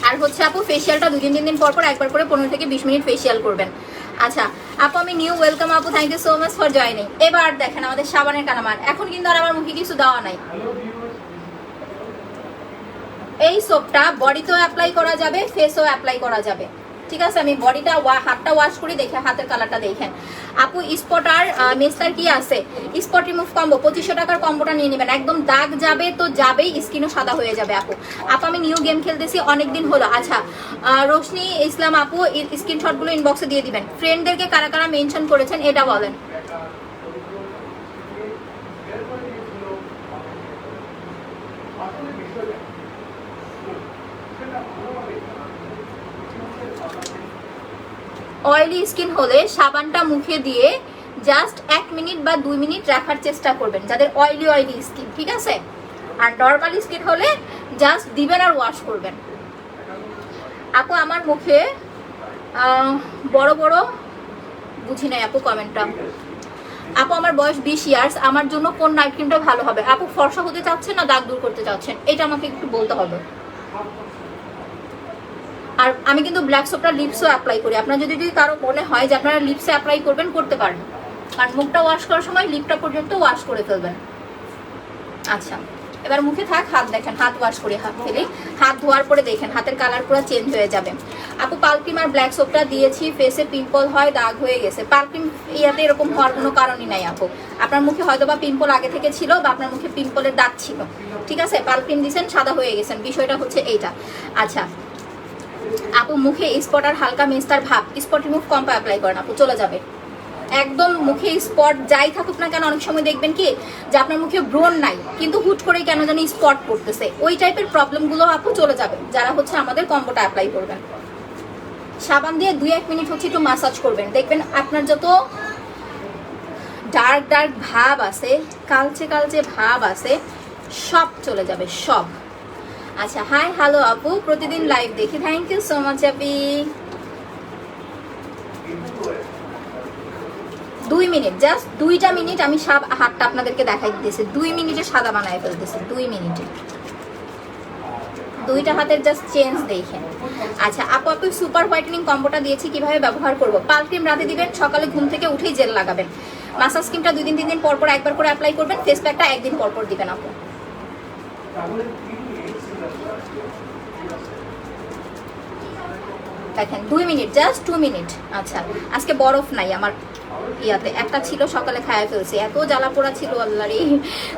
আর হচ্ছে আপু ফেসিয়ালটা 2-3 দিন পর পর একবার করে 15 থেকে 20 মিনিট ফেসিয়াল করবেন। আচ্ছা আপু আমি নিউ, ওয়েলকাম আপু, thank you so much for joining. এবার দেখেন আমাদের সাবানের কালামার, এখন কিন্তু আর আমার মুখে কিছু দেওয়া নাই। এই সোপটা বডিতেও অ্যাপ্লাই করা যাবে, ফেসও অ্যাপ্লাই করা যাবে। ঠিক আছে, আমি বডিটা হাতটা ওয়াশ করি, দেখে হাতের কালারটা দেখেন। আপু স্পট আর মেস্তার কি আছে? স্পট রিমুভ কম্বো 2500 টাকার কম্বোটা নিয়ে নেবেন, একদম দাগ যাবে তো যাবেই, স্কিনও সাদা হয়ে যাবে আপু। আপু আমি নিউ গেম খেলতেছি অনেকদিন হলো। আচ্ছা রোশনি ইসলাম আপু স্ক্রিনশটগুলো ইনবক্সে দিয়ে দিবেন। ফ্রেন্ডদেরকে কারা কারা মেনশন করেছেন এটা বলেন। অয়েলি স্কিন হলে সাবানটা মুখে দিয়ে জাস্ট 1 মিনিট বা 2 মিনিট রাখার চেষ্টা করবেন, যাদের অয়েলি স্কিন। ঠিক আছে, আর নর্মাল স্কিন হলে জাস্ট দিবেন আর ওয়াশ করবেন। আপু আমার মুখে বড় বড়, বুঝি নাই আপু কমেন্টটা। আপু আমার বয়স 20 ইয়ার্স, আমার জন্য কোন নাইট ক্রিমটা ভালো হবে? আপু ফর্সা হতে চাচ্ছেন না দাগ দূর করতে চাচ্ছেন, এটা আমাকে একটু বলতে হবে। আর আমি কিন্তু ব্ল্যাক সোপটা লিপসও অ্যাপ্লাই করি, আপনার যদি কারো মনে হয় যে আপনারা লিপসে অ্যাপ্লাই করবেন করতে পারেন, কারণ মুখটা ওয়াশ করার সময় লিপটা পর্যন্ত ওয়াশ করে ফেলবেন। আচ্ছা এবার মুখে থাক, হাত দেখেন, হাত ওয়াশ করে হাত ফেলে হাত ধোয়ার পরে দেখেন হাতের কালার পুরো চেঞ্জ হয়ে যাবে। আপু পাল ক্রিম আর ব্ল্যাক সোপটা দিয়েছি, ফেসে পিম্পল হয়, দাগ হয়ে গেছে। পাল ক্রিম ইয়াতে এরকম হওয়ার কোনো কারণই নাই আপু। আপনার মুখে হয়তো বা পিম্পল আগে থেকে ছিল বা আপনার মুখে পিম্পলের দাগ ছিল, ঠিক আছে? পাল ক্রিম দিয়েছেন, সাদা হয়ে গেছেন, বিষয়টা হচ্ছে এইটা। আচ্ছা আপু মুখে স্পট আর হালকা মেস্তার ভাব, স্পট রিমুভ কম্পা অ্যাপ্লাই করেন আপু, চলে যাবে একদম। মুখে স্পট যাই থাকুক না কেন, অনেক সময় দেখবেন কি যে আপনার মুখে ব্রণ নাই কিন্তু হুট করে কেন জানি স্পট পড়তেছে, ওই টাইপের প্রবলেমগুলো আপু চলে যাবে যারা হচ্ছে আমাদের কম্বোটা অ্যাপ্লাই করবেন। সাবান দিয়ে 2-1 মিনিট হচ্ছে একটু মাসাজ করবেন, দেখবেন আপনার যত ডার্ক ডার্ক ভাব আছে, কালচে কালচে ভাব আছে, সব চলে যাবে সব। আচ্ছা হাই হ্যালো আপু, প্রতিদিন লাইভ দেখি, thank you so much Api. 2 minute, just 2টা মিনিট আমি হাতটা আপনাদেরকে দেখাই দিতেছি, 2 মিনিটে সাদা বানায় ফেলতেছি, 2 মিনিটে 2টা হাতের জাস্ট চেঞ্জ দেখেন। আচ্ছা আপু আপু সুপার হোয়াইটেনিং কম্বোটা দিয়েছি, কিভাবে ব্যবহার করব? পাল ক্রিম রাতে দিবেন, সকালে ঘুম থেকে উঠেই জেল লাগাবেন। মাসাজ ক্রিমটা 2 দিন 3 দিন পর পর একবার করে অ্যাপ্লাই করবেন, ফেস প্যাকটা 1 দিন পর পর দিবেন আপু। দেখেন 2 মিনিট, জাস্ট 2 মিনিট। আচ্ছা আজকে বরফ নাই আমার ইয়াতে, একটা ছিল সকালে খাইয়া ফেলছি, এত জ্বালা পোড়া ছিল আল্লাহরে,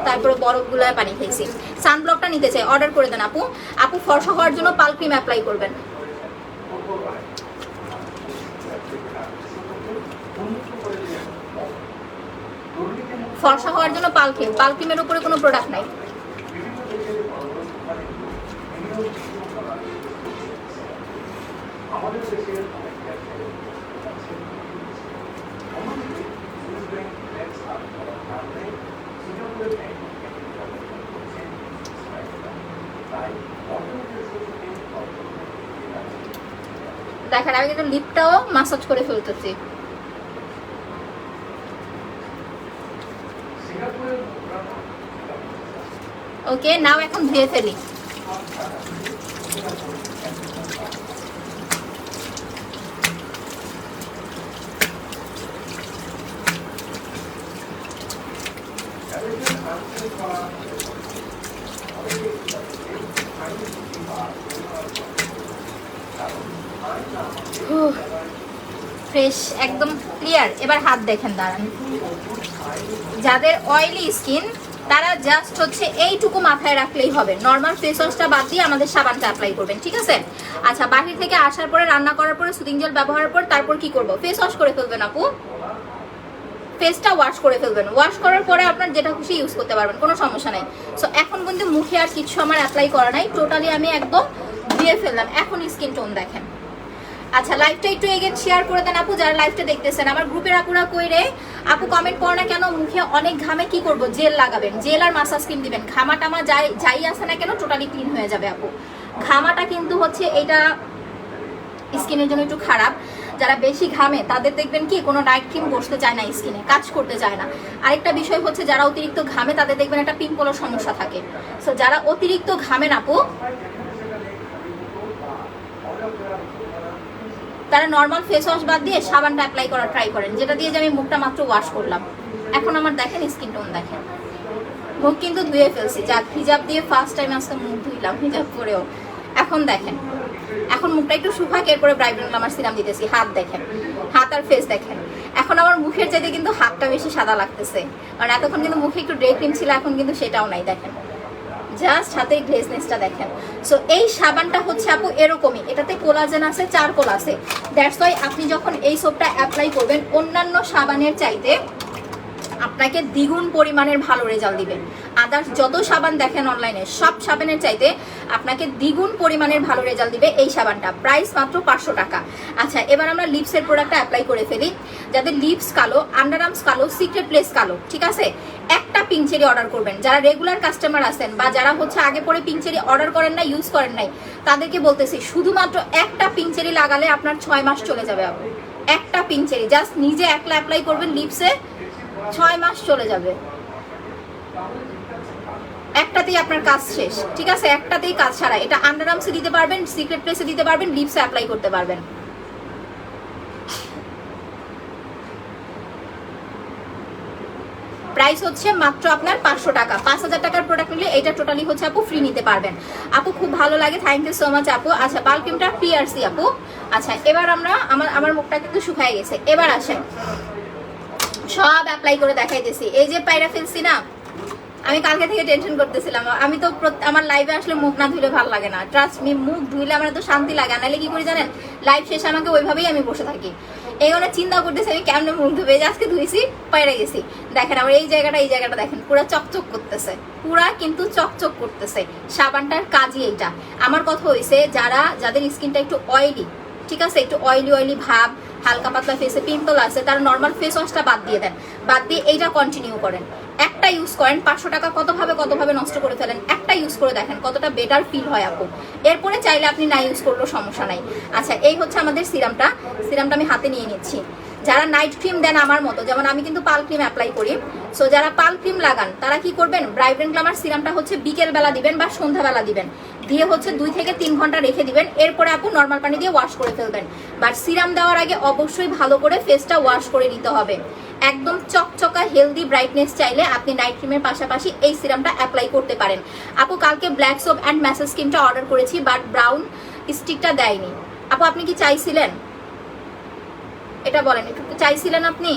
তারপরে বরফগুলো পানি খেয়েছি। সানব্লকটা নিতে চাই, অর্ডার করে দেন আপু। আপু ফর্সা হওয়ার জন্য পাল ক্রিম অ্যাপ্লাই করবেন। ফর্সা হওয়ার জন্য পাল ক্রিম, পাল ক্রিমের উপরে কোনো প্রোডাক্ট নাই। দেখেন আমি কিন্তু লিপটাও মাসাজ করে ফেলতেছি। ওকে নাও এখন ধুয়ে ফেলি। ফ্রেশ একদম ক্লিয়ার। এবার হাত দেখেন, দাঁড়ান। যাদের অয়েলি স্কিন তারা জাস্ট হচ্ছে এইটুকু মাথায় রাখলেই হবে, নর্মাল ফেস ওয়াশটা বাদ দিয়ে আমাদের সাবানটা অ্যাপ্লাই করবেন, ঠিক আছে? আচ্ছা বাহির থেকে আসার পরে, রান্না করার পরে, সুদিং জেল ব্যবহারের পর তারপর কি করব? ফেস ওয়াশ করে ফেলবেন আপু, ফেসটা ওয়াশ করে ফেলবেন। ওয়াশ করার পরে আপনার যেটা খুশি ইউজ করতে পারবেন, কোনো সমস্যা নাই। সো এখন কিন্তু মুখে আর কিছু আমার অ্যাপ্লাই করা নাই, টোটালি আমি একদম দিয়ে ফেললাম। এখন স্কিন টোন দেখেন। আচ্ছা লাইভটা একটু এগেন শেয়ার করে দেন আপু, যারা লাইভটা দেখতেছেন। আমার গ্রুপের আপুরা কইরে আপু কমেন্ট করো না কেন, মুখে অনেক ঘামে কি করব? জেল লাগাবেন, জেল আর মাসাজ ক্রিম দিবেন। ঘামা টামা যাই আসে না কেন টোটালি ক্লিন হয়ে যাবে আপু। ঘামাটা কিন্তু হচ্ছে এটা স্কিনের জন্য একটু খারাপ, যারা বেশি ঘামে তাদের দেখবেন কি কোনো নাইট ক্রিম বসতে চায় না, স্কিনে কাজ করতে চায় না। আরেকটা বিষয় হচ্ছে যারা অতিরিক্ত ঘামে তাদের দেখবেন একটা পিম্পলের সমস্যা থাকে। সো যারা অতিরিক্ত ঘামেন আপু তারা নর্মাল ফেস ওয়াশ বাদ দিয়ে সাবানটা অ্যাপ্লাই করার ট্রাই করেন, যেটা দিয়ে যে আমি মুখটা মাত্র ওয়াশ করলাম। এখন আমার দেখেন স্কিন টোন দেখেন। মুখ কিন্তু ধুয়ে ফেলছি, যাক হিজাব দিয়ে ফার্স্ট টাইম আজকে মুখ ধুইলাম হিজাব করেও। এখন দেখেন, এখন মুখটা একটু শুকাক, এরপরে ব্রাইটনিং আমার সিরাম দিতেছি। হাত দেখেন, হাত আর ফেস দেখেন। এখন আমার মুখের চাইতে কিন্তু হাতটা বেশি সাদা লাগতেছে, কারণ এতক্ষণ কিন্তু মুখে একটু ডে ক্রিম ছিল, এখন কিন্তু সেটাও নাই। দেখেন জাস্ট হাতের গ্লেজনেসটা দেখেন। সো এই সাবানটা হচ্ছে আপু এরকমই, এটাতে কোলাজেন আছে, চারকোল আছে। দ্যাটস ওয়াই আপনি যখন এই সোপটা অ্যাপ্লাই করবেন অন্যান্য সাবানের চাইতে আপনাকে দ্বিগুণ পরিমাণের ভালো রেজাল্ট দিবে। আদার্স যত সাবান দেখেন অনলাইনে সব সাবানের চাইতে আপনাকে দ্বিগুণ পরিমাণের ভালো রেজাল্ট দিবে এই সাবানটা। প্রাইস মাত্র 500 টাকা। আচ্ছা এবার আমরা লিপসের প্রোডাক্টটা অ্যাপ্লাই করে ফেলি। যাদের লিপস কালো, আন্ডার আর্মস কালো, সিক্রেট প্লেস কালো, ঠিক আছে, একটা পিঙ্ক চেরি অর্ডার করবেন। যারা রেগুলার কাস্টমার আছেন বা যারা হচ্ছে আগে পরে পিঙ্ক চেরি অর্ডার করেন না, ইউজ করেন নাই, তাদেরকে বলতেছি শুধুমাত্র একটা পিঙ্ক চেরি লাগালে আপনার 6 মাস চলে যাবে আপু। একটা পিঙ্ক চেরি জাস্ট নিজে একলা অ্যাপ্লাই করবেন লিপসে, 6 মাস চলে যাবে। একটাতেই আপনার কাজ শেষ, ঠিক আছে? একটাতেই কাজ ছাড়া। এটা আন্ডার আর্মসে দিতে পারবেন, সিক্রেট প্লেসে দিতে পারবেন, লিপসে অ্যাপ্লাই করতে পারবেন। প্রাইস প্রাইস হচ্ছে মাত্র আপনার 500 টাকা। 5000 টাকার প্রোডাক্ট নিলে এটা টোটালি হচ্ছে আপু ফ্রি নিতে পারবেন। আপু খুব ভালো লাগে, থ্যাংক ইউ সো মাচ আপু। আচ্ছা বাল ক্রিমটা পিআরসি আপু। আচ্ছা এবার আমরা আমার মুখটা কিন্তু শুকায় গেছে, এবার আসেন সব অ্যাপ্লাই করে দেখাইতেছি। এই যে পায়রা ফেলছি না, আমি কালকে থেকে টেনশন করতেছিলাম। আমি তো আমার লাইভে আসলে মুখ না ধুইলে ভালো লাগে না, ট্রাস্ট মি, মুখ ধুইলে আমার তো শান্তি লাগে। নাহলে কি করি জানেন, লাইভ শেষে আমাকে ওইভাবেই আমি বসে থাকি, এইগুলো চিন্তা করতেছি আমি কেমন মুখ ধুবে। আজকে ধুইছি, পায়রা গেছি, দেখেন আমার এই জায়গাটা দেখেন পুরা চকচক করতেছে, পুরা কিন্তু চকচক করতেছে। সাবানটার কাজই এইটা। আমার কথা হয়েছে যাদের স্কিনটা একটু অয়েলি, ঠিক আছে, একটু অয়েলি ভাব, হালকা পাতলা ফেসে পিম্পল আছে, তারা নর্মাল ফেস ওয়াশটা বাদ দিয়ে দেন, বাদ দিয়ে এইটা কন্টিনিউ করেন, একটা ইউজ করেন। 500 টাকা কতভাবে নষ্ট করে ফেলেন, একটা ইউজ করে দেখেন কতটা বেটার ফিল হয় আপু। এরপরে চাইলে আপনি না ইউজ করলেও সমস্যা নাই। আচ্ছা এই হচ্ছে আমাদের সিরামটা আমি হাতে নিয়ে নিচ্ছি। যারা নাইট ক্রিম দেন আমার মতো, যেমন আমি কিন্তু পাল ক্রিম অ্যাপ্লাই করি, সো যারা পাল ক্রিম লাগান তারা কি করবেন, ব্রাইট গ্ল্যামার সিরামটা হচ্ছে বিকেল বেলা দিবেন বা সন্ধ্যাবেলা দিবেন, দিয়ে হচ্ছে 2 থেকে 3 ঘন্টা রেখে দিবেন। এরপরে আপু নর্মাল পানি দিয়ে ওয়াশ করে ফেলবেন। বাট সিরাম দেওয়ার আগে অবশ্যই ভালো করে ফেসটা ওয়াশ করে নিতে হবে। একদম চকচকা হেলদি ব্রাইটনেস চাইলে আপনি নাইট ক্রিমের পাশাপাশি এই সিরামটা অ্যাপ্লাই করতে পারেন। আপু কালকে ব্ল্যাক সোপ অ্যান্ড ম্যাসেজ ক্রিমটা অর্ডার করেছি, বাট ব্রাউন স্টিকটা দেয়নি। আপু আপনি কি চাইছিলেন, এটা বলেন, একটু চাইছিলেন আপনি?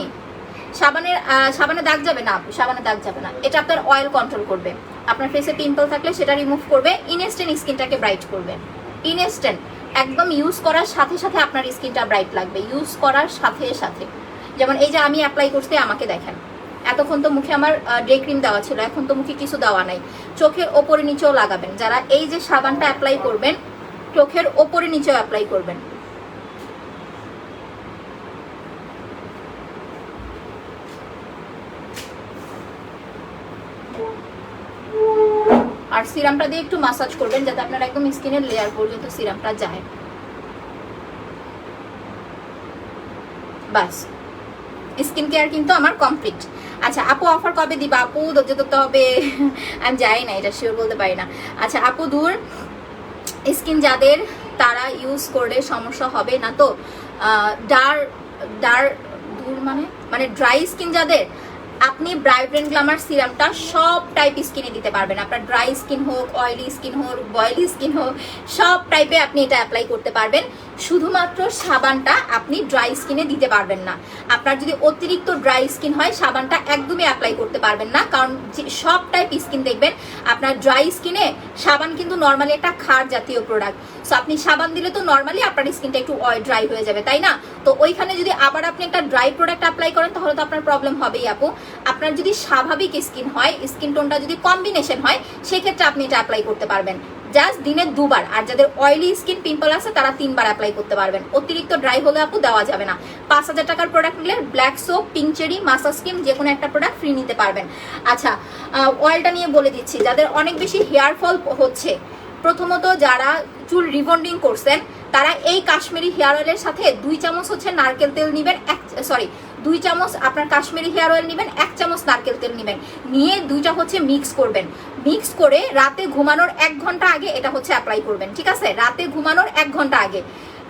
সাবানে দাগ যাবে না আপু, সাবানে দাগ যাবে না। এটা আপনার অয়েল কন্ট্রোল করবে, আপনার ফেসে পিম্পল থাকলে সেটা রিমুভ করবে, ইনস্ট্যান্ট স্কিনটাকে ব্রাইট করবে। ইনস্ট্যান্ট একদম ইউজ করার সাথে সাথে আপনার স্কিনটা ব্রাইট লাগবে, ইউজ করার সাথে সাথে। যেমন এই যে আমি অ্যাপ্লাই করতে, আমাকে দেখেন, এতক্ষণ তো মুখে আমার ডে ক্রিম দেওয়া ছিল, এখন তো মুখে কিছু দেওয়া নাই। চোখের ওপরে নিচেও লাগাবেন, যারা এই যে সাবানটা অ্যাপ্লাই করবেন চোখের ওপরে নিচেও অ্যাপ্লাই করবেন। আর সিরামটা দিয়ে একটু মাসাজ করবেন যাতে আপনার একদম স্কিনের লেয়ার পর্যন্ত সিরামটা যায়। বাস, স্কিন কেয়ার কিন্তু আমার কমপ্লিট। আচ্ছা আপু অফার কবে দিবা? আপু ধৈর্য ধরতে হবে, আমি যাই না, এটা শিওর বলতে পারি না। আচ্ছা আপু দূর স্কিন যাদের, তারা ইউজ করলে সমস্যা হবে না তো? দূর মানে ড্রাই স্কিন যাদের, আপনি ব্রাইট গ্ল্যামার সিরামটা সব টাইপ স্কিনে দিতে পারবেন। আপনার ড্রাই স্কিন হোক, অয়েলি স্কিন হোক, বয়েলি স্কিন হোক, সব টাইপে আপনি এটা অ্যাপ্লাই করতে পারবেন। শুধুমাত্র সাবানটা আপনি ড্রাই স্কিনে দিতে পারবেন না। আপনার যদি অতিরিক্ত ড্রাই স্কিন হয় সাবানটা একদমই অ্যাপ্লাই করতে পারবেন না, কারণ সব টাইপ স্কিন দেখবেন আপনার ড্রাই স্কিনে সাবান কিন্তু নর্মালি একটা ক্ষার জাতীয় প্রোডাক্ট। সো আপনি সাবান দিলে তো নর্মালি আপনার স্কিনটা একটু ড্রাই হয়ে যাবে, তাই না? তো ওইখানে যদি আবার আপনি একটা ড্রাই প্রোডাক্ট অ্যাপ্লাই করেন তাহলে তো আপনার প্রবলেম হবেই আপু। আপনার যদি স্বাভাবিক স্কিন হয়, স্কিন টোনটা যদি কম্বিনেশন হয়, সেক্ষেত্রে আপনি এটা অ্যাপ্লাই করতে পারবেন জাস্ট দিনে 2 বার। আর যাদের অয়েলি স্কিন পিম্পল আছে তারা 3 বার অ্যাপ্লাই করতে পারবেন। অতিরিক্ত ড্রাই হলে আপু দেওয়া যাবে না। 5000 টাকার প্রোডাক্ট নিলে black soap, pink cherry, massage cream যে কোনো একটা প্রোডাক্ট ফ্রি নিতে পারবেন। আচ্ছা অয়েলটা নিয়ে বলে দিচ্ছি, যাদের অনেক বেশি হেয়ার ফল হচ্ছে, প্রথমত যারা চুল রিবন্ডিং করছেন তারা এই কাশ্মীরি হেয়ার অয়েলের সাথে 2 চামচ হচ্ছে নারকেল তেল নেবেন, 2 চামচ আপনার কাশ্মীরি হেয়ার অয়েল নেবেন, 1 চামচ নারকেল তেল নেবেন, নিয়ে 2টা হচ্ছে মিক্স করবেন। মিক্স করে রাতে ঘুমানোর 1 ঘন্টা আগে এটা হচ্ছে অ্যাপ্লাই করবেন, ঠিক আছে? রাতে ঘুমানোর 1 ঘন্টা আগে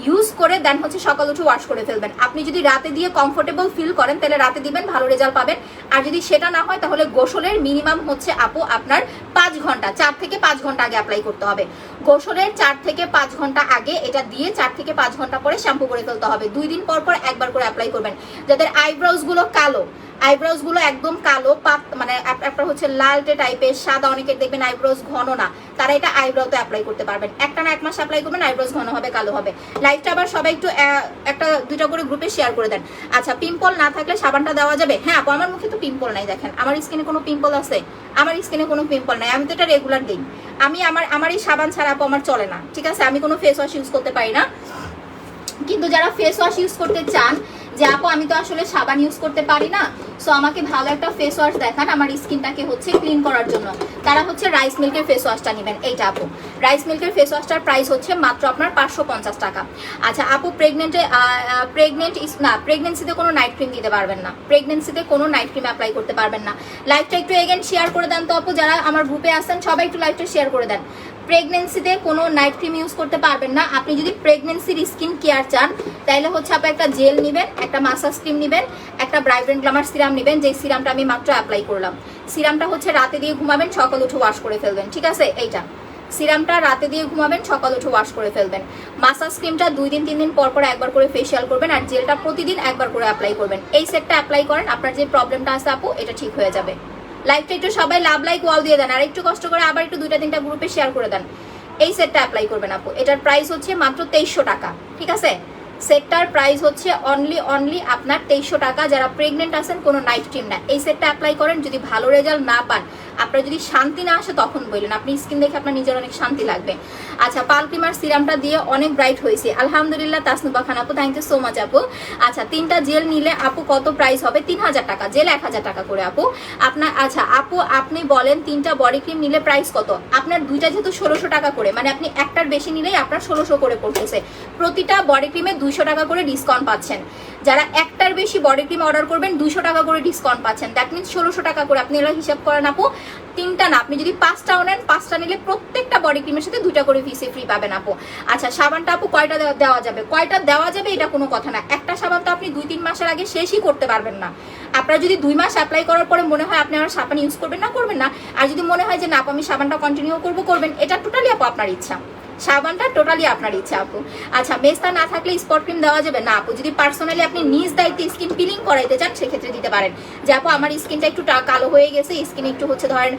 ইউজ করে দেন হচ্ছে সকাল উঠে ওয়াশ করে ফেলবেন। আপনি যদি রাতে দিয়ে কমফোর্টেবল ফিল করেন তাহলে রাতে দিবেন, ভালো রেজাল্ট পাবেন। আর যদি সেটা না হয় তাহলে গোসলের মিনিমাম হচ্ছে আপু আপনার 5 ঘন্টা, 4 থেকে 5 ঘন্টা আগে অ্যাপ্লাই করতে হবে। গোসলের 4 থেকে 5 ঘন্টা আগে এটা দিয়ে 4 থেকে 5 ঘন্টা পরে শ্যাম্পু করে ফেলতে হবে। 2 দিন পর পর একবার করে অ্যাপ্লাই করবেন। যাদের আইব্রোজ গুলো কালো, আইব্রোজ গুলো একদম কালো, মানে একটা হচ্ছে লালটে টাইপের, সাদা, অনেকের দেখবেন আইব্রোজ ঘন না, তারা এটা আইব্রোতে অ্যাপ্লাই করতে পারবেন। একটা না 1 মাস অ্যাপ্লাই করবেন, আইব্রোজ ঘন হবে, কালো হবে। লাইভটা আবার সবাই একটু 1-2টা করে গ্রুপে শেয়ার করে দেন। আচ্ছা পিম্পল না থাকলে সাবানটা দেওয়া যাবে? হ্যাঁ আপু আমার মুখে তো পিম্পল নাই, দেখেন আমার স্কিনে কোনো পিম্পল আছে? আমার স্কিনে কোনো পিম্পল নাই, আমি তো এটা রেগুলার দিই। আমি আমার এই সাবান ছাড়া আপু আমার চলে না, ঠিক আছে? আমি কোনো ফেস ওয়াশ ইউজ করতে পারি না। কিন্তু যারা ফেস ওয়াশ ইউজ করতে চান যে আপু আমি তো আসলে সাবান ইউজ করতে পারি না, সো আমাকে ভালো একটা ফেস ওয়াশ দেখান আমার স্কিনটাকে হচ্ছে ক্লিন করার জন্য, তারা হচ্ছে রাইস মিল্কের ফেস ওয়াশটা নেবেন। এইটা আপু রাইস মিল্কের ফেস ওয়াশটার প্রাইস হচ্ছে মাত্র আপনার 550 টাকা। আচ্ছা আপু প্রেগনেন্সিতে কোনো নাইট ক্রিম দিতে পারবেন না, প্রেগনেন্সিতে কোনো নাইট ক্রিম অ্যাপ্লাই করতে পারবেন না। লাইভটা একটু এগেন শেয়ার করে দেন তো আপু, যারা আমার গ্রুপে আসেন সবাই একটু লাইভটা শেয়ার করে দেন। প্রেগনেন্সিতে কোনো নাইট ক্রিম ইউজ করতে পারবেন না। আপনি যদি প্রেগনেন্সির স্কিন কেয়ার চান তাহলে হচ্ছে আপনি একটা জেল নেবেন, একটা মাসাজ ক্রিম নেবেন, একটা ব্রাইব্রেন্ট গ্ল্যামার সিরাম নেবেন, যে সিরামটা আমি মাত্র অ্যাপ্লাই করলাম। সিরামটা হচ্ছে রাতে দিয়ে ঘুমাবেন, সকাল উঠে ওয়াশ করে ফেলবেন, ঠিক আছে? এইটা সিরামটা রাতে দিয়ে ঘুমাবেন, সকাল উঠে ওয়াশ করে ফেলবেন। মাসাজ ক্রিমটা 2 দিন 3 দিন পর পর একবার করে ফেসিয়াল করবেন, আর জেলটা প্রতিদিন একবার করে অ্যাপ্লাই করবেন। এই সেটটা অ্যাপ্লাই করেন, আপনার যে প্রবলেমটা আছে আপু এটা ঠিক হয়ে যাবে। লাইভটা একটু সবাই লাভ লাইক ওয়াল দিয়ে দেন, আর একটু কষ্ট করে আবার একটু 2-3টা গ্রুপে শেয়ার করে দেন। এই সেটটা অ্যাপ্লাই করবেন আপু। এটার প্রাইস হচ্ছে মাত্র 2300 টাকা, ঠিক আছে? সেটটার প্রাইস হচ্ছে অনলি আপনার 2300 টাকা। যারা প্রেগনেন্ট আছেন, কোনো নাইট ক্রিম না, এই সেটটা অ্যাপ্লাই করেন। যদি ভালো রেজাল্ট না পান, আপনার যদি শান্তি না আসে তখন বললেন, আপনি স্কিন দেখে আপনার নিজের অনেক শান্তি লাগবে। আচ্ছা, পাল ক্রিমার সিরামটা দিয়ে অনেক ব্রাইট হয়েছে আলহামদুলিল্লাহ। তাসনুবা খান আপু, থ্যাংক ইউ সো মাচ আপু। আচ্ছা, 3টা জেল নিলে আপু কত প্রাইস হবে? 3000 টাকা, জেল 1000 টাকা করে আপু আপনার। আচ্ছা আপু, আপনি বলেন 3টা বডি ক্রিম নিলে প্রাইস কত? আপনার 2টা যেহেতু 1600 টাকা করে, মানে আপনি একটার বেশি নিলেই আপনার 1600 করে পড়তেছে। প্রতিটা বডি ক্রিমে 200 টাকা করে ডিসকাউন্ট পাচ্ছেন। যারা একটার বেশি বডি ক্রিম অর্ডার করবেন 200 টাকা করে ডিসকাউন্ট পাচ্ছেন। দ্যাট মিনস 1600 টাকা করে। আপনি এরা হিসাব করেন আপু, 3টা না, আপনি যদি 5টাও নেন, 5টা নিলে প্রত্যেকটা বডি ক্রিমের সাথে 2টা করে পিসে ফ্রি পাবেন আপু। আচ্ছা, সাবানটা আপু কয়টা দেওয়া যাবে? কয়টা দেওয়া যাবে এটা কোনো কথা না। একটা সাবান তো আপনি 2-3 মাসের আগে শেষই করতে পারবেন না। আপনার যদি 2 মাস অ্যাপ্লাই করার পরে মনে হয় আপনি আর সাবান ইউজ করবেন না, আর যদি মনে হয় যে না আপু আমি সাবানটা কন্টিনিউ করবেন, এটা টোটালি আপু আপনার ইচ্ছা। সাবানটা টোটালি আপনার ইচ্ছা আপু। আচ্ছা, মেস্তা না থাকলে স্পট ক্রিম দেওয়া যাবে না আপু? যদি পার্সোনালি আপনি নিজ দায়িত্বে স্কিন পিলিং করাইতে চান সেক্ষেত্রে দিতে পারেন। যে আপু আমার স্কিনটা একটু কালো হয়ে গেছে, স্কিন একটু হচ্ছে ধরেন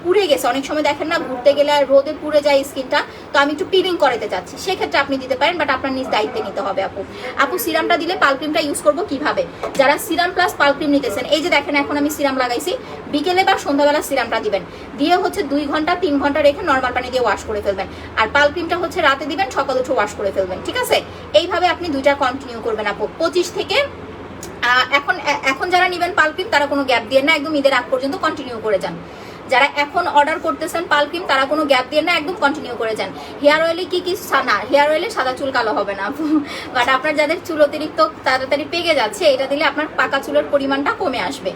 পুড়ে গেছে, অনেক সময় দেখেন না ঘুরতে গেলে আর রোদে পুড়ে যায় স্কিনটা, তো আমি একটু পিলিং করাইতে চাচ্ছি, সেক্ষেত্রে আপনি দিতে পারেন, বাট আপনার নিজ দায়িত্বে নিতে হবে আপু। আপু, সিরামটা দিলে পাল ক্রিমটা ইউজ করবো কিভাবে? যারা সিরাম প্লাস পাল ক্রিম নিতেছেন, এই যে দেখেন এখন আমি সিরাম লাগাইছি, বিকেলে বা সন্ধ্যাবেলা সিরামটা দিবেন, দিয়ে হচ্ছে 2 ঘন্টা 3 ঘন্টা রেখে নর্মাল পানি দিয়ে ওয়াশ করে ফেলবেন। আর পাল ক্রিমটা হচ্ছে রাতে দিবেন, সকাল উঠে ওয়াশ করে ফেলবেন, ঠিক আছে? এইভাবে আপনি 2টা কন্টিনিউ করবেন আপু। 25 থেকে এখন যারা নেবেন পাল ক্রিম তারা কোনো গ্যাপ দিয়ে না, একদম ঈদের আগ পর্যন্ত কন্টিনিউ করে যান। যারা এখন অর্ডার করতেছেন পাল ক্রিম তারা কোনো গ্যাপ দিয়ে না, একদম কন্টিনিউ করে যান। হেয়ার অয়েলে কি না, হেয়ার অয়েলে সাদা চুল কালো হবে না আপু, বাট আপনার যাদের চুল অতিরিক্ত তাড়াতাড়ি পেকে যাচ্ছে, এটা দিলে আপনার পাকা চুলের পরিমাণটা কমে আসবে।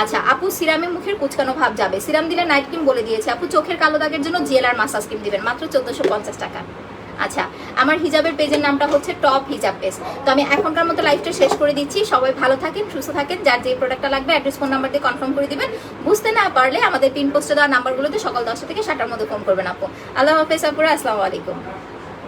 আচ্ছা আপু, সিরামে মুখের কুচকানো ভাব যাবে? সিরাম দিলে নাইট ক্রিম বলে দিয়েছে আপু। চোখের কালো দাগের জন্য জেল আর মাসাজ ক্রিম দিবেন, মাত্র 1450 টাকা। আচ্ছা, আমার হিজাবের পেজের নামটা হচ্ছে টপ হিজাব পেজ। তো আমি এখনকার মতো লাইভটা শেষ করে দিচ্ছি। সবাই ভালো থাকেন, সুস্থ থাকেন। যার যে প্রোডাক্টটা লাগবে অ্যাড্রেস ফোন নাম্বার দিয়ে কনফার্ম করে দিবেন। বুঝতে না পারলে আমাদের পিন পোস্টে দেওয়া নাম্বারগুলোতে সকাল 10টা থেকে 7টার মধ্যে ফোন করবেন আপু। আল্লাহ হাফেজ আপুরা, আসসালামু আলাইকুম।